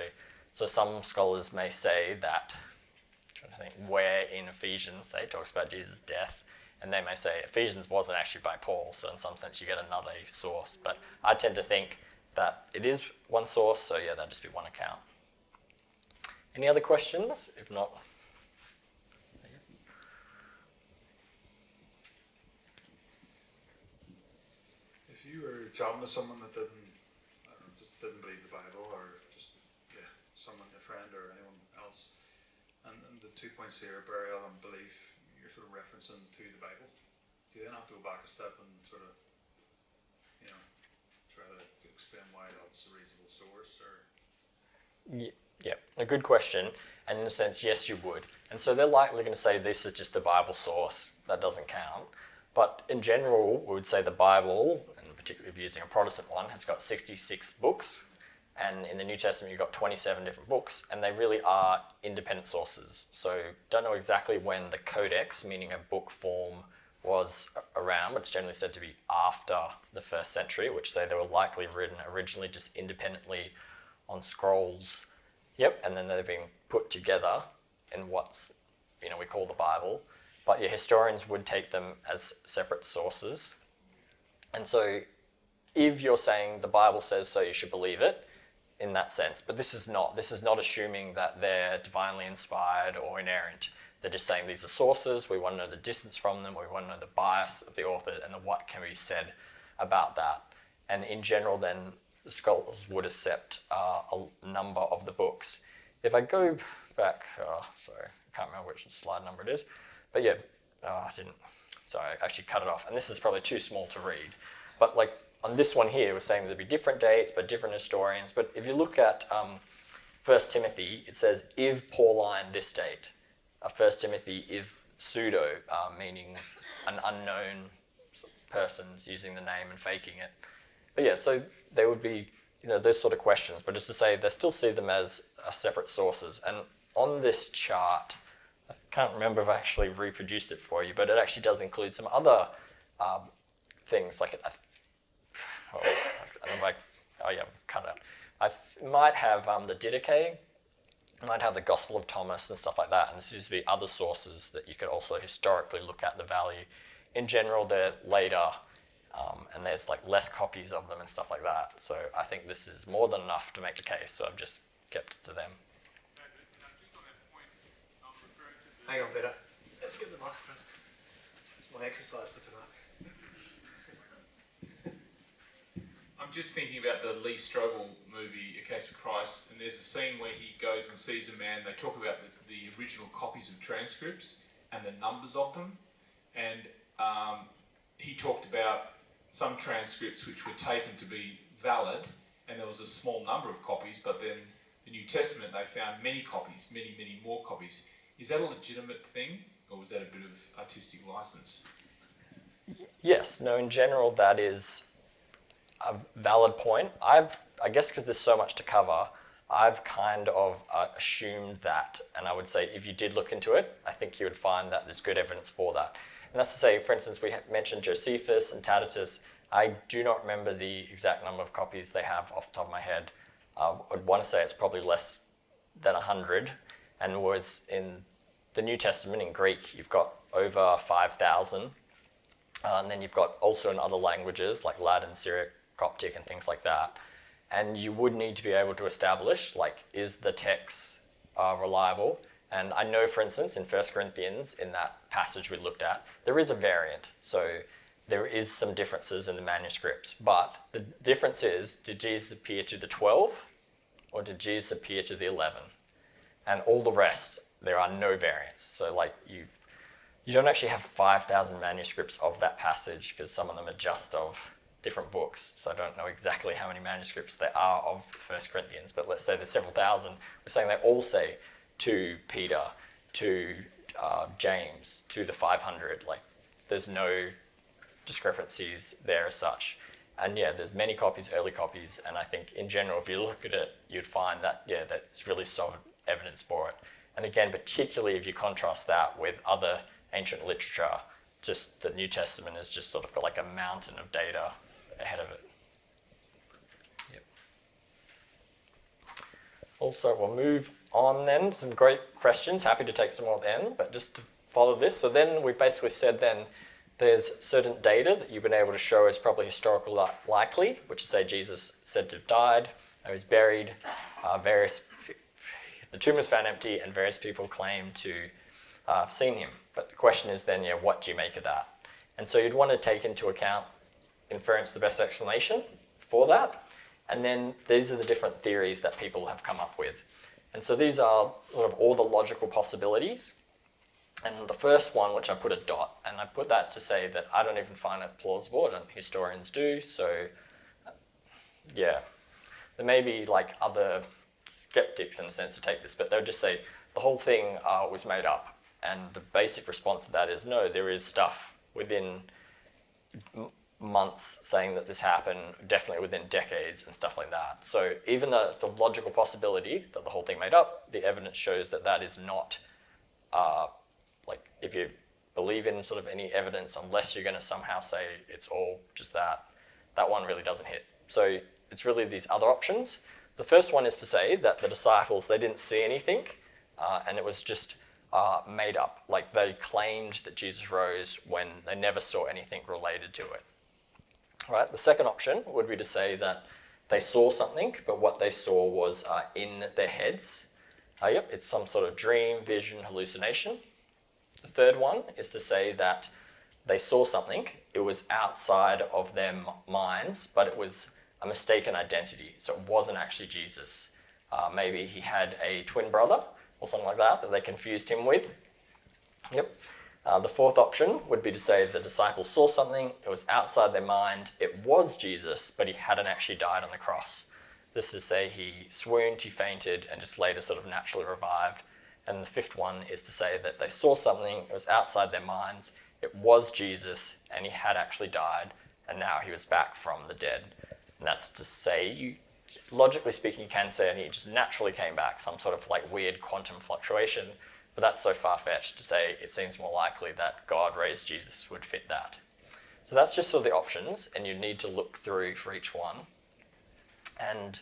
so some scholars may say that, I'm trying to think, where in Ephesians, say, it talks about Jesus' death, and they may say Ephesians wasn't actually by Paul, so in some sense you get another source. But I tend to think that it is one source, so yeah, that'd just be one account. Any other questions? If not, if you were chatting to someone that just didn't believe the Bible, or just someone, a friend or anyone else, and the 2 points here, burial and belief, you're sort of referencing to the Bible, do you then have to go back a step and sort of, try to explain why that's a reasonable source? Or yeah, a good question. And in a sense, yes, you would. And so they're likely going to say this is just a Bible source, that doesn't count. But in general, we would say the Bible, and particularly if you're using a Protestant one, has got 66 books. And in the New Testament, you've got 27 different books, and they really are independent sources. So don't know exactly when the Codex, meaning a book form, was around, but it's generally said to be after the 1st century, which say they were likely written originally just independently on scrolls. Yep, and then they've been put together in what's, we call the Bible. But yeah, historians would take them as separate sources. And so if you're saying the Bible says so, you should believe it in that sense. But this is not assuming that they're divinely inspired or inerrant. They're just saying these are sources, we want to know the distance from them, we want to know the bias of the author and what can be said about that. And in general then, the scholars would accept a number of the books. If I go back, sorry, I can't remember which slide number it is, but yeah, I actually cut it off. And this is probably too small to read. But like on this one here, we're saying there'd be different dates by different historians. But if you look at 1 Timothy, it says, if Pauline this date. 1 Timothy is pseudo, meaning an unknown person's using the name and faking it. But yeah, so they would be, those sort of questions. But just to say, they still see them as separate sources. And on this chart, I can't remember if I actually reproduced it for you, but it actually does include some other things. Like, I don't know if cut it out. I might have the Didache. Might have the Gospel of Thomas and stuff like that, and this used to be other sources that you could also historically look at the value. In general, they're later, and there's like less copies of them and stuff like that. So I think this is more than enough to make the case. So I've just kept it to them. just on that point, I'm referring to Hang on, Peter. Let's get the microphone. It's my exercise for tonight. I'm just thinking about the Lee Strobel movie, A Case for Christ, and there's a scene where he goes and sees a man. They talk about the original copies of transcripts and the numbers of them, and he talked about some transcripts which were taken to be valid, and there was a small number of copies, but then the New Testament, they found many copies, many more copies. Is that a legitimate thing, or was that a bit of artistic license? Yes, no, in general, that is a valid point. I guess because there's so much to cover, I've kind of assumed that, and I would say if you did look into it, I think you would find that there's good evidence for that. And that's to say, for instance, we mentioned Josephus and Tacitus. I do not remember the exact number of copies they have off the top of my head. I'd want to say it's probably less than 100, and whereas in the New Testament in Greek, you've got over 5,000, and then you've got also in other languages like Latin, Syriac, Coptic, and things like that. And you would need to be able to establish, like, is the text reliable? And I know, for instance, in 1 Corinthians, in that passage we looked at, there is a variant. So there is some differences in the manuscripts. But the difference is, did Jesus appear to the 12 or or did Jesus appear to the 11? And all the rest, there are no variants. So like you don't actually have 5,000 manuscripts of that passage because some of them are just of different books. So I don't know exactly how many manuscripts there are of 1 Corinthians, but let's say there's several thousand. We're saying they all say to Peter, to James, to the 500. Like there's no discrepancies there as such. And yeah, there's many copies, early copies, and I think in general, if you look at it, you'd find that, yeah, that's really solid evidence for it. And again, particularly if you contrast that with other ancient literature, just the New Testament has just sort of got like a mountain of data ahead of it. Yep. Also, we'll move on then. Some great questions. Happy to take some more at the end, but just to follow this. So then we basically said then there's certain data that you've been able to show is probably historical likely, which is say Jesus said to have died, or he's buried, the tomb is found empty, and various people claim to have seen him. But the question is then, what do you make of that? And so you'd want to take into account inference the best explanation for that. And then these are the different theories that people have come up with. And so these are sort of all the logical possibilities. And the first one, which I put a dot, and I put that to say that I don't even find it plausible. I don't think historians do. So yeah, there may be like other skeptics in a sense to take this, but they'll just say the whole thing was made up. And the basic response to that is no, there is stuff within months saying that this happened, definitely within decades and stuff like that. So even though it's a logical possibility that the whole thing made up, the evidence shows that that is not, like if you believe in sort of any evidence, unless you're going to somehow say it's all just that, that one really doesn't hit. So it's really these other options. The first one is to say that the disciples, they didn't see anything, and it was just made up. Like they claimed that Jesus rose when they never saw anything related to it. Right? The second option would be to say that they saw something, but what they saw was in their heads. Yep, it's some sort of dream, vision, hallucination. The third one is to say that they saw something, it was outside of their minds, but it was a mistaken identity, so it wasn't actually Jesus. Maybe he had a twin brother or something like that they confused him with. Yep. The fourth option would be to say the disciples saw something, it was outside their mind, it was Jesus, but he hadn't actually died on the cross. This is to say he swooned, he fainted, and just later sort of naturally revived. And the fifth one is to say that they saw something, it was outside their minds, it was Jesus, and he had actually died, and now he was back from the dead. And that's to say, logically speaking, you can say, and he just naturally came back, some sort of like weird quantum fluctuation. But that's so far-fetched to say it seems more likely that God raised Jesus would fit that. So that's just sort of the options, and you need to look through for each one. And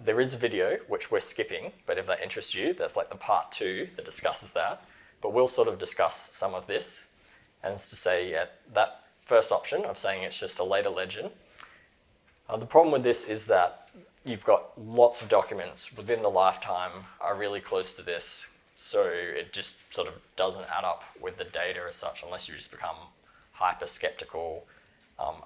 there is a video, which we're skipping, but if that interests you, that's like the part 2 that discusses that. But we'll sort of discuss some of this. And it's to say, that first option of saying it's just a later legend. The problem with this is that you've got lots of documents within the lifetime are really close to this. So it just sort of doesn't add up with the data as such, unless you just become hyper skeptical.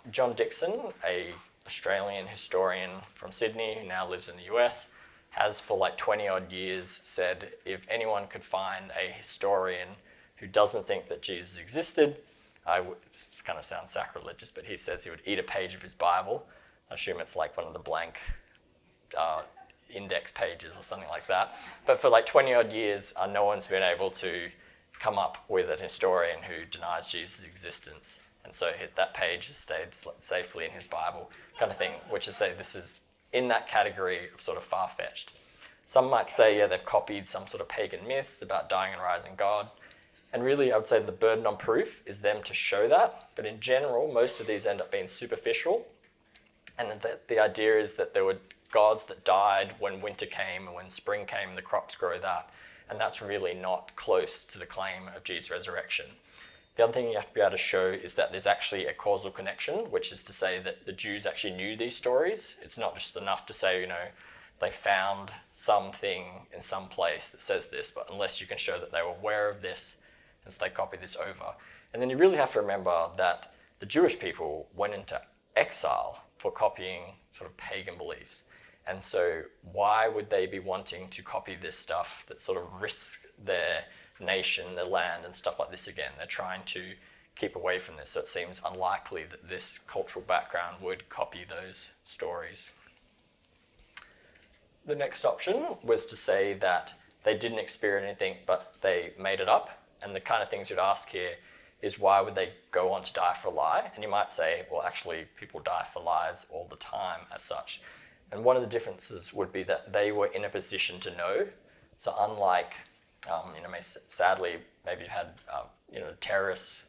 John Dixon, a Australian historian from Sydney who now lives in the US, has for like 20 odd years said if anyone could find a historian who doesn't think that Jesus existed, this kind of sounds sacrilegious, but he says he would eat a page of his Bible. I assume it's like one of the blank index pages or something like that. But for like 20 odd years, no one's been able to come up with an historian who denies Jesus' existence. And so that page has stayed safely in his Bible, kind of thing, which is say this is in that category of sort of far-fetched. Some might say, they've copied some sort of pagan myths about dying and rising God. And really, I would say the burden on proof is them to show that. But in general, most of these end up being superficial. And the idea is that there were gods that died when winter came, and when spring came, the crops grow that. And that's really not close to the claim of Jesus' resurrection. The other thing you have to be able to show is that there's actually a causal connection, which is to say that the Jews actually knew these stories. It's not just enough to say, they found something in some place that says this, but unless you can show that they were aware of this, and so they copied this over. And then you really have to remember that the Jewish people went into exile for copying sort of pagan beliefs. And so why would they be wanting to copy this stuff that sort of risks their nation, their land, and stuff like this again? They're trying to keep away from this, so it seems unlikely that this cultural background would copy those stories. The next option was to say that they didn't experience anything, but they made it up. And the kind of things you'd ask here is, why would they go on to die for a lie? And you might say, well, actually, people die for lies all the time as such. And one of the differences would be that they were in a position to know. So unlike, sadly, maybe you had, terrorists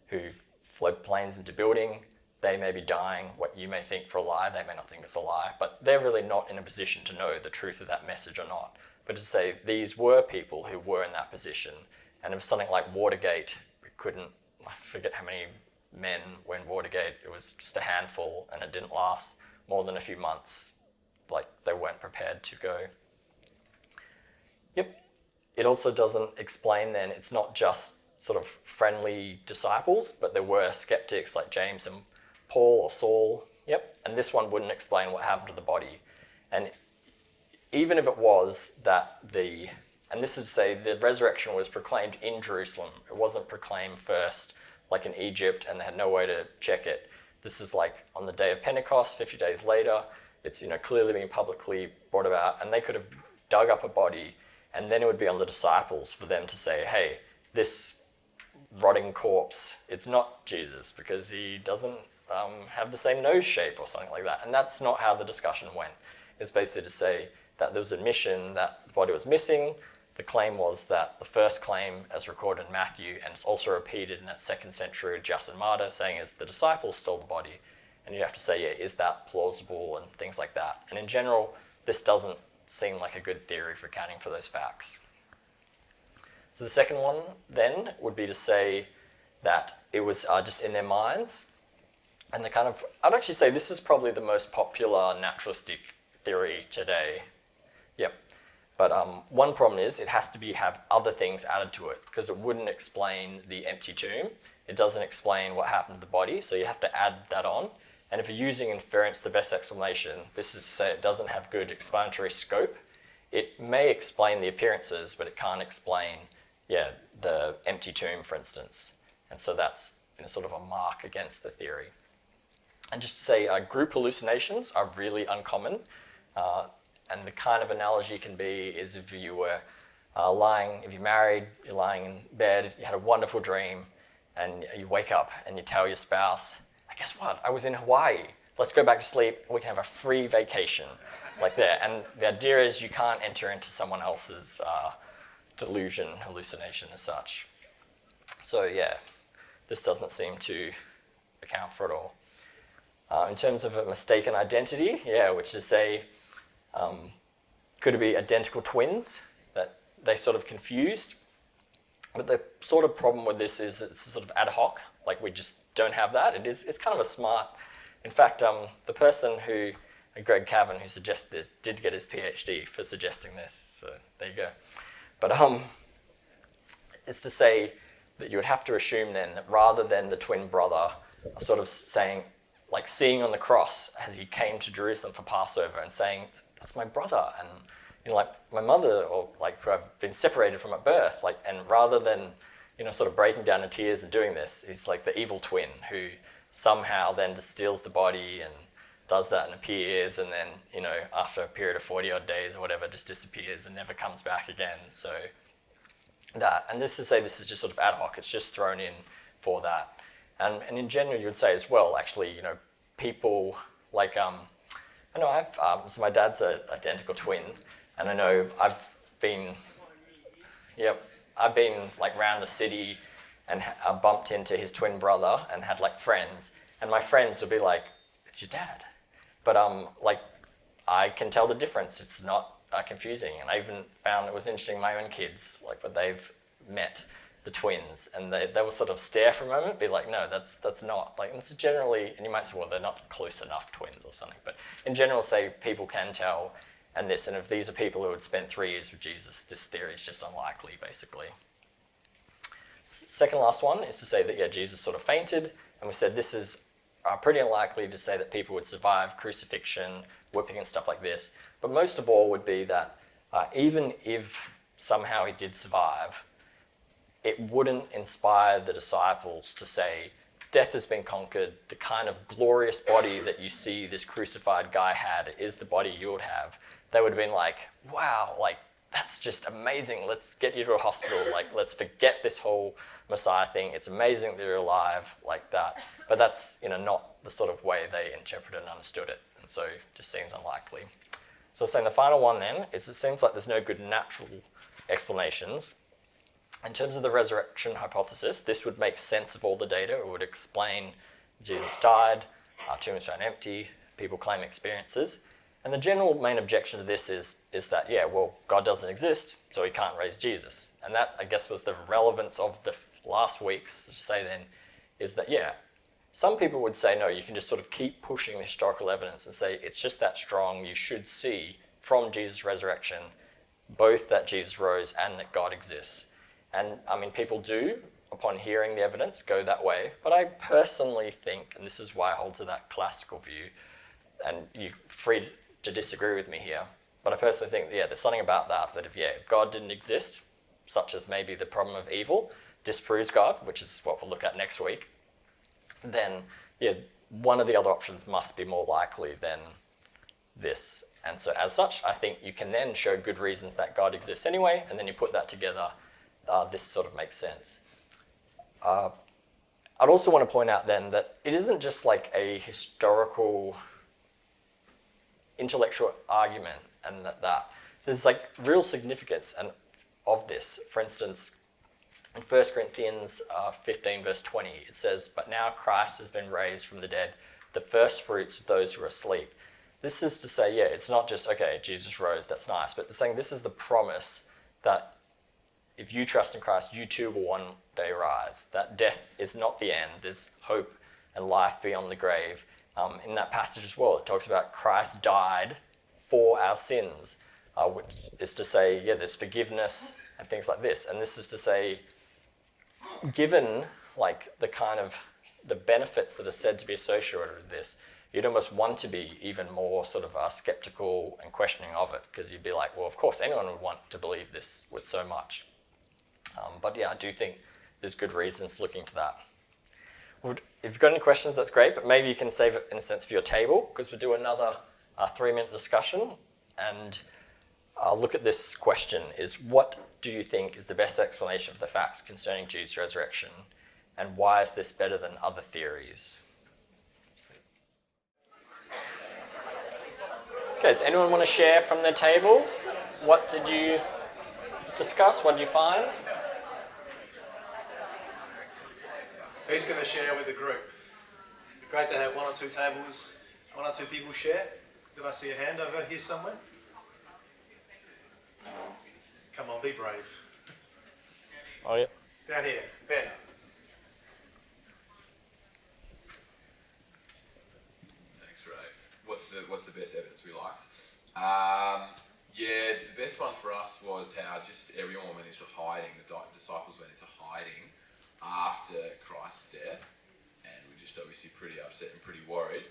who fled planes into building, they may be dying what you may think for a lie. They may not think it's a lie, but they're really not in a position to know the truth of that message or not. But to say these were people who were in that position, and if something like Watergate, I forget how many men were in Watergate, it was just a handful, and it didn't last more than a few months. Like, they weren't prepared to go. Yep. It also doesn't explain then, it's not just sort of friendly disciples, but there were skeptics like James and Paul or Saul. Yep. And this one wouldn't explain what happened to the body. And even if it was that and this is to say the resurrection was proclaimed in Jerusalem. It wasn't proclaimed first like in Egypt and they had no way to check it. This is like on the day of Pentecost, 50 days later. It's clearly being publicly brought about, and they could have dug up a body, and then it would be on the disciples for them to say, hey, this rotting corpse, it's not Jesus because he doesn't have the same nose shape or something like that. And that's not how the discussion went. It's basically to say that there was admission that the body was missing. The claim was that the first claim, as recorded in Matthew, and it's also repeated in that 2nd century Justin Martyr, saying is the disciples stole the body. And you have to say, yeah, is that plausible and things like that. And in general, this doesn't seem like a good theory for accounting for those facts. So the second one then would be to say that it was just in their minds. And I'd actually say this is probably the most popular naturalistic theory today. Yep. But one problem is it has to have other things added to it, because it wouldn't explain the empty tomb. It doesn't explain what happened to the body, so you have to add that on. And if you're using inference, the best explanation, this is to say it doesn't have good explanatory scope. It may explain the appearances, but it can't explain, the empty tomb, for instance. And so that's sort of a mark against the theory. And just to say, group hallucinations are really uncommon. And the kind of analogy can be is if you were if you're married, you're lying in bed, you had a wonderful dream, and you wake up and you tell your spouse, guess what? I was in Hawaii. Let's go back to sleep. We can have a free vacation like that. And the idea is you can't enter into someone else's hallucination as such. So yeah, this doesn't seem to account for it all. In terms of a mistaken identity, which is say, could it be identical twins that they sort of confused? But the sort of problem with this is it's sort of ad hoc, like we just don't have that. It's kind of a smart, in fact, the person Graieg Cavan, who suggested this, did get his PhD for suggesting this, so there you go. But it's to say that you would have to assume then that rather than the twin brother sort of saying, like seeing on the cross as he came to Jerusalem for Passover and saying, that's my brother, and like my mother, or like who I've been separated from at birth, like, and rather than sort of breaking down in tears and doing this, he's like the evil twin who somehow then just steals the body and does that and appears, and then after a period of 40 odd days or whatever just disappears and never comes back again. So that, and this is just sort of ad hoc, it's just thrown in for that. And in general you would say as well, actually, people like I know so my dad's an identical twin, and I know I've been like around the city and I bumped into his twin brother and had like friends, and my friends would be like, it's your dad. But like I can tell the difference. It's not confusing. And I even found it was interesting, my own kids, like when they've met the twins and they will sort of stare for a moment, be like, no, that's not. Like, it's generally, and you might say, well, they're not close enough twins or something. But in general, say people can tell, and if these are people who had spent 3 years with Jesus, this theory is just unlikely, basically. Second last one is to say that, Jesus sort of fainted, and we said this is pretty unlikely to say that people would survive crucifixion, whipping and stuff like this. But most of all would be that even if somehow he did survive, it wouldn't inspire the disciples to say, death has been conquered, the kind of glorious body that you see this crucified guy had is the body you would have. They would have been like, wow, like, that's just amazing. Let's get you to a hospital. Like, let's forget this whole Messiah thing. It's amazing that you're alive, like that. But that's, not the sort of way they interpreted and understood it. And so it just seems unlikely. So saying the final one then is it seems like there's no good natural explanations. In terms of the resurrection hypothesis, this would make sense of all the data. It would explain Jesus died, tombs found empty, people claim experiences. And the general main objection to this is that, God doesn't exist, so he can't raise Jesus. And that, I guess, was the relevance of the last week's to say then, is that, some people would say, no, you can just sort of keep pushing the historical evidence and say it's just that strong. You should see from Jesus' resurrection both that Jesus rose and that God exists. And, people do, upon hearing the evidence, go that way. But I personally think, and this is why I hold to that classical view, and you're free to disagree with me here, but I personally think, there's something about that if God didn't exist, such as maybe the problem of evil, disproves God, which is what we'll look at next week, then, one of the other options must be more likely than this. And so as such, I think you can then show good reasons that God exists anyway, and then you put that together, this sort of makes sense. I'd also want to point out then that it isn't just like a historical intellectual argument and that there's like real significance of this. For instance, in 1 Corinthians 15 verse 20, it says, "But now Christ has been raised from the dead, the first fruits of those who are asleep." This is to say, it's not just, okay, Jesus rose, that's nice, but they're saying this is the promise that if you trust in Christ, you too will one day rise, that death is not the end, there's hope and life beyond the grave. In that passage as well, it talks about Christ died for our sins, which is to say, there's forgiveness and things like this. And this is to say, given like the benefits that are said to be associated with this, you'd almost want to be even more sort of skeptical and questioning of it, because you'd be like, well, of course, anyone would want to believe this with so much. But I do think there's good reasons looking to that. If you've got any questions, that's great, but maybe you can save it in a sense for your table, because we'll do another 3-minute discussion. And I'll look at this question is, what do you think is the best explanation of the facts concerning Jesus' resurrection? And why is this better than other theories? Okay, does anyone want to share from their table? What did you discuss? What did you find? Who's going to share with the group? It'd be great to have one or two people share. Did I see a hand over here somewhere? Come on, be brave. Oh, yeah. Down here, Ben. Thanks, Ray. What's the best evidence we liked? The best one for us was how just everyone went into hiding. The disciples went into hiding after Christ's death, and we're just obviously pretty upset and pretty worried.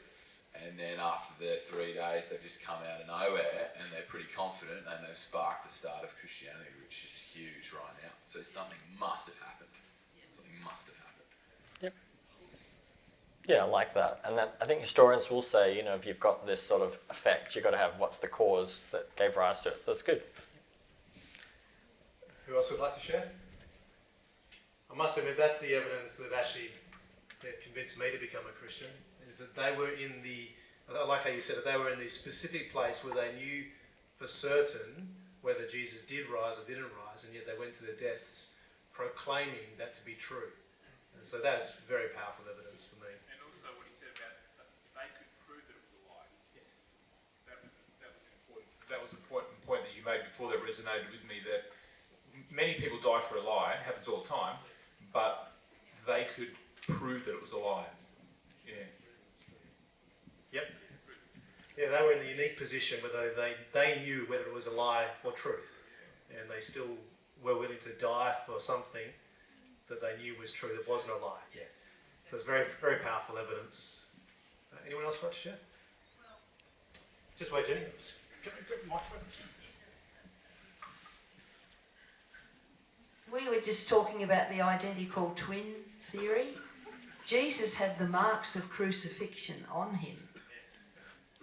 And then after the 3 days, they've just come out of nowhere, and they're pretty confident, and they've sparked the start of Christianity, which is huge right now. So something must have happened. Something must have happened. Yep. Yeah, I like that. And then I think historians will say, if you've got this sort of effect, you've got to have what's the cause that gave rise to it. So it's good. Who else would like to share? I must admit, that's the evidence that actually convinced me to become a Christian, is that they were I like how you said it, they were in the specific place where they knew for certain whether Jesus did rise or didn't rise, and yet they went to their deaths proclaiming that to be true. And so that's very powerful evidence for me. And also what he said about they could prove that it was a lie. Yes. That was important. That was a point that you made before that resonated with me, that many people die for a lie, it happens all the time, but they could prove that it was a lie. Yeah. Yep. Yeah, they were in the unique position where they knew whether it was a lie or truth, and they still were willing to die for something that they knew was true, that wasn't a lie. Yeah. So it's very, very powerful evidence. Anyone else want to share? Just wait, Jenny. Can I grab my phone? We were just talking about the identical twin theory. Jesus had the marks of crucifixion on him,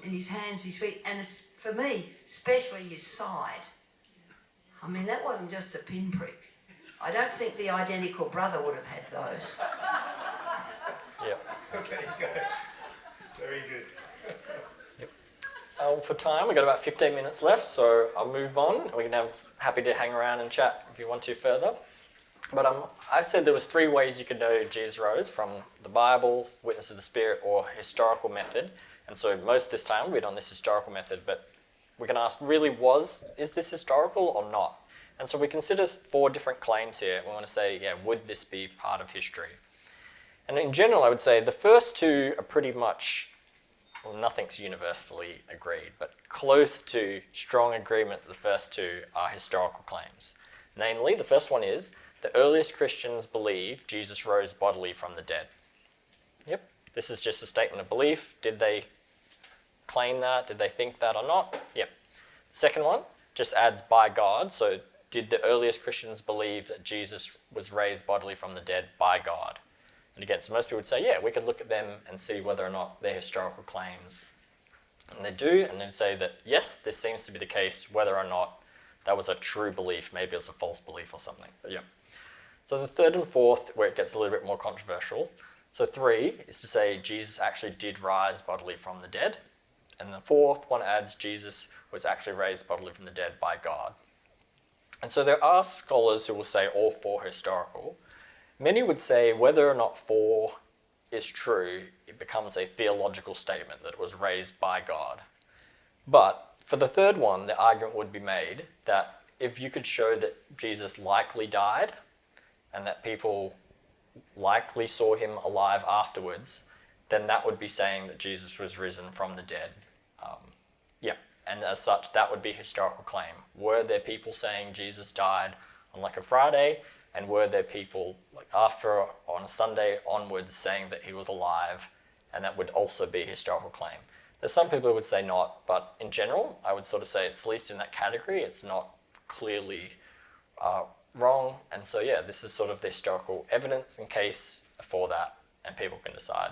in his hands, his feet, and it's, for me, especially his side. I mean, that wasn't just a pinprick. I don't think the identical brother would have had those. Yeah. There you go. Very good. For time, we've got about 15 minutes left, so I'll move on. We can have happy to hang around and chat if you want to further. But I said there was 3 ways you could know Jesus rose: from the Bible, witness of the Spirit, or historical method. And so most of this time we're on this historical method, but we can ask, really, is this historical or not? And so we consider 4 different claims here. We want to say, yeah, would this be part of history? And in general, I would say the first 2 are pretty much, well, nothing's universally agreed, but close to strong agreement that the first 2 are historical claims. Namely, the first one is, the earliest Christians believe Jesus rose bodily from the dead. Yep, this is just a statement of belief. Did they claim that? Did they think that or not? Yep. The second one just adds by God. So did the earliest Christians believe that Jesus was raised bodily from the dead by God? And again, so most people would say, yeah, we could look at them and see whether or not they're historical claims. And they do, and then say that, yes, this seems to be the case, whether or not that was a true belief. Maybe it was a false belief or something. But yeah. So the third and fourth, where it gets a little bit more controversial. So 3 is to say Jesus actually did rise bodily from the dead. And the fourth one adds Jesus was actually raised bodily from the dead by God. And so there are scholars who will say all 4 historical. Many would say whether or not 4 is true, it becomes a theological statement that it was raised by God. But for the third one, the argument would be made that if you could show that Jesus likely died and that people likely saw him alive afterwards, then that would be saying that Jesus was risen from the dead. And as such, that would be a historical claim. Were there people saying Jesus died on like a Friday, and were there people like after on a Sunday onwards saying that he was alive, and that would also be a historical claim? There's some people who would say not, but in general, I would sort of say it's at least in that category. It's not clearly wrong, and so yeah, this is sort of the historical evidence and case for that, and people can decide.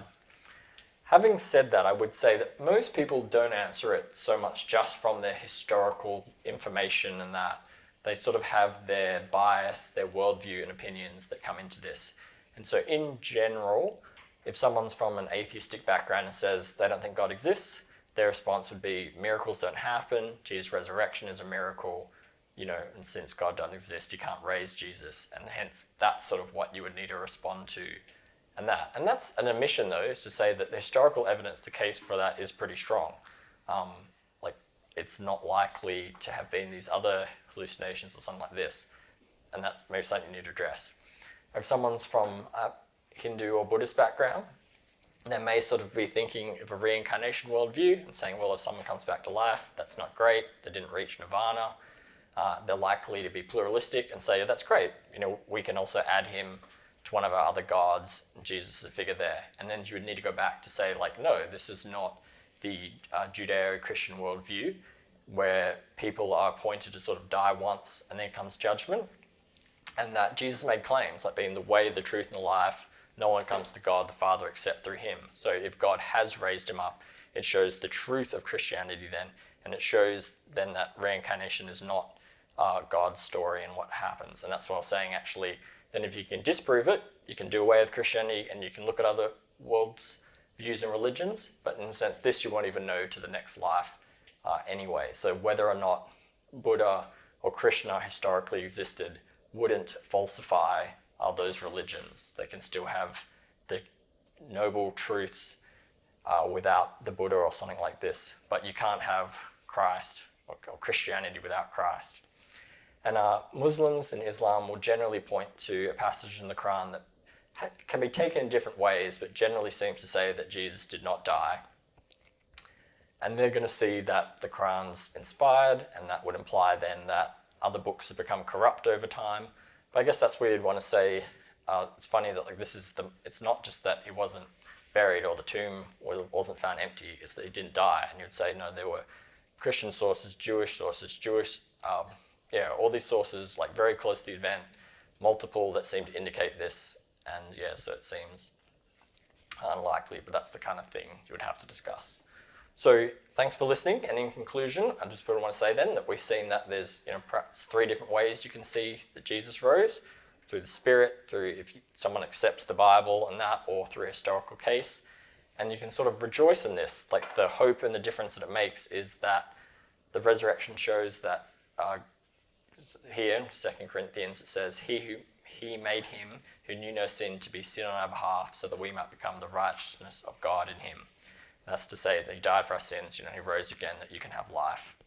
Having said that, I would say that most people don't answer it so much just from their historical information and that. They sort of have their bias, their worldview and opinions that come into this. And so in general, if someone's from an atheistic background and says they don't think God exists, their response would be miracles don't happen, Jesus' resurrection is a miracle, and since God doesn't exist, he can't raise Jesus. And hence, that's sort of what you would need to respond to. And that's an admission, though, is to say that the historical evidence, the case for that is pretty strong. It's not likely to have been these other hallucinations or something like this. And that's maybe something you need to address. If someone's from a Hindu or Buddhist background, they may sort of be thinking of a reincarnation worldview and saying, well, if someone comes back to life, that's not great. They didn't reach nirvana. They're likely to be pluralistic and say, that's great. We can also add him to one of our other gods, and Jesus is a figure there. And then you would need to go back to say, no, this is not the Judeo-Christian worldview, where people are appointed to sort of die once and then comes judgment. And that Jesus made claims, like being the way, the truth, and the life. No one comes to God the Father except through him. So if God has raised him up, it shows the truth of Christianity then, and it shows then that reincarnation is not God's story and what happens. And that's what I was saying, actually. Then if you can disprove it, you can do away with Christianity and you can look at other world's views and religions, but in a sense, this you won't even know to the next life anyway. So whether or not Buddha or Krishna historically existed wouldn't falsify those religions. They can still have the noble truths without the Buddha or something like this, but you can't have Christ or Christianity without Christ. And Muslims and Islam will generally point to a passage in the Quran that can be taken in different ways, but generally seems to say that Jesus did not die. And they're going to see that the Quran's inspired, and that would imply then that other books have become corrupt over time. But I guess that's where you'd want to say, it's funny that it's not just that he wasn't buried or the tomb wasn't found empty, it's that he didn't die. And you'd say, no, there were Christian sources, Jewish sources, all these sources like very close to the event, multiple that seem to indicate this, and so it seems unlikely, but that's the kind of thing you would have to discuss. So thanks for listening, and in conclusion, I just want to say then that we've seen that there's perhaps 3 different ways you can see that Jesus rose: through the Spirit, through if someone accepts the Bible and that, or through a historical case. And you can sort of rejoice in this. Like, the hope and the difference that it makes is that the resurrection shows that here in 2 Corinthians it says, He made him who knew no sin to be sin on our behalf, so that we might become the righteousness of God in him. That's to say that he died for our sins, he rose again, that you can have life.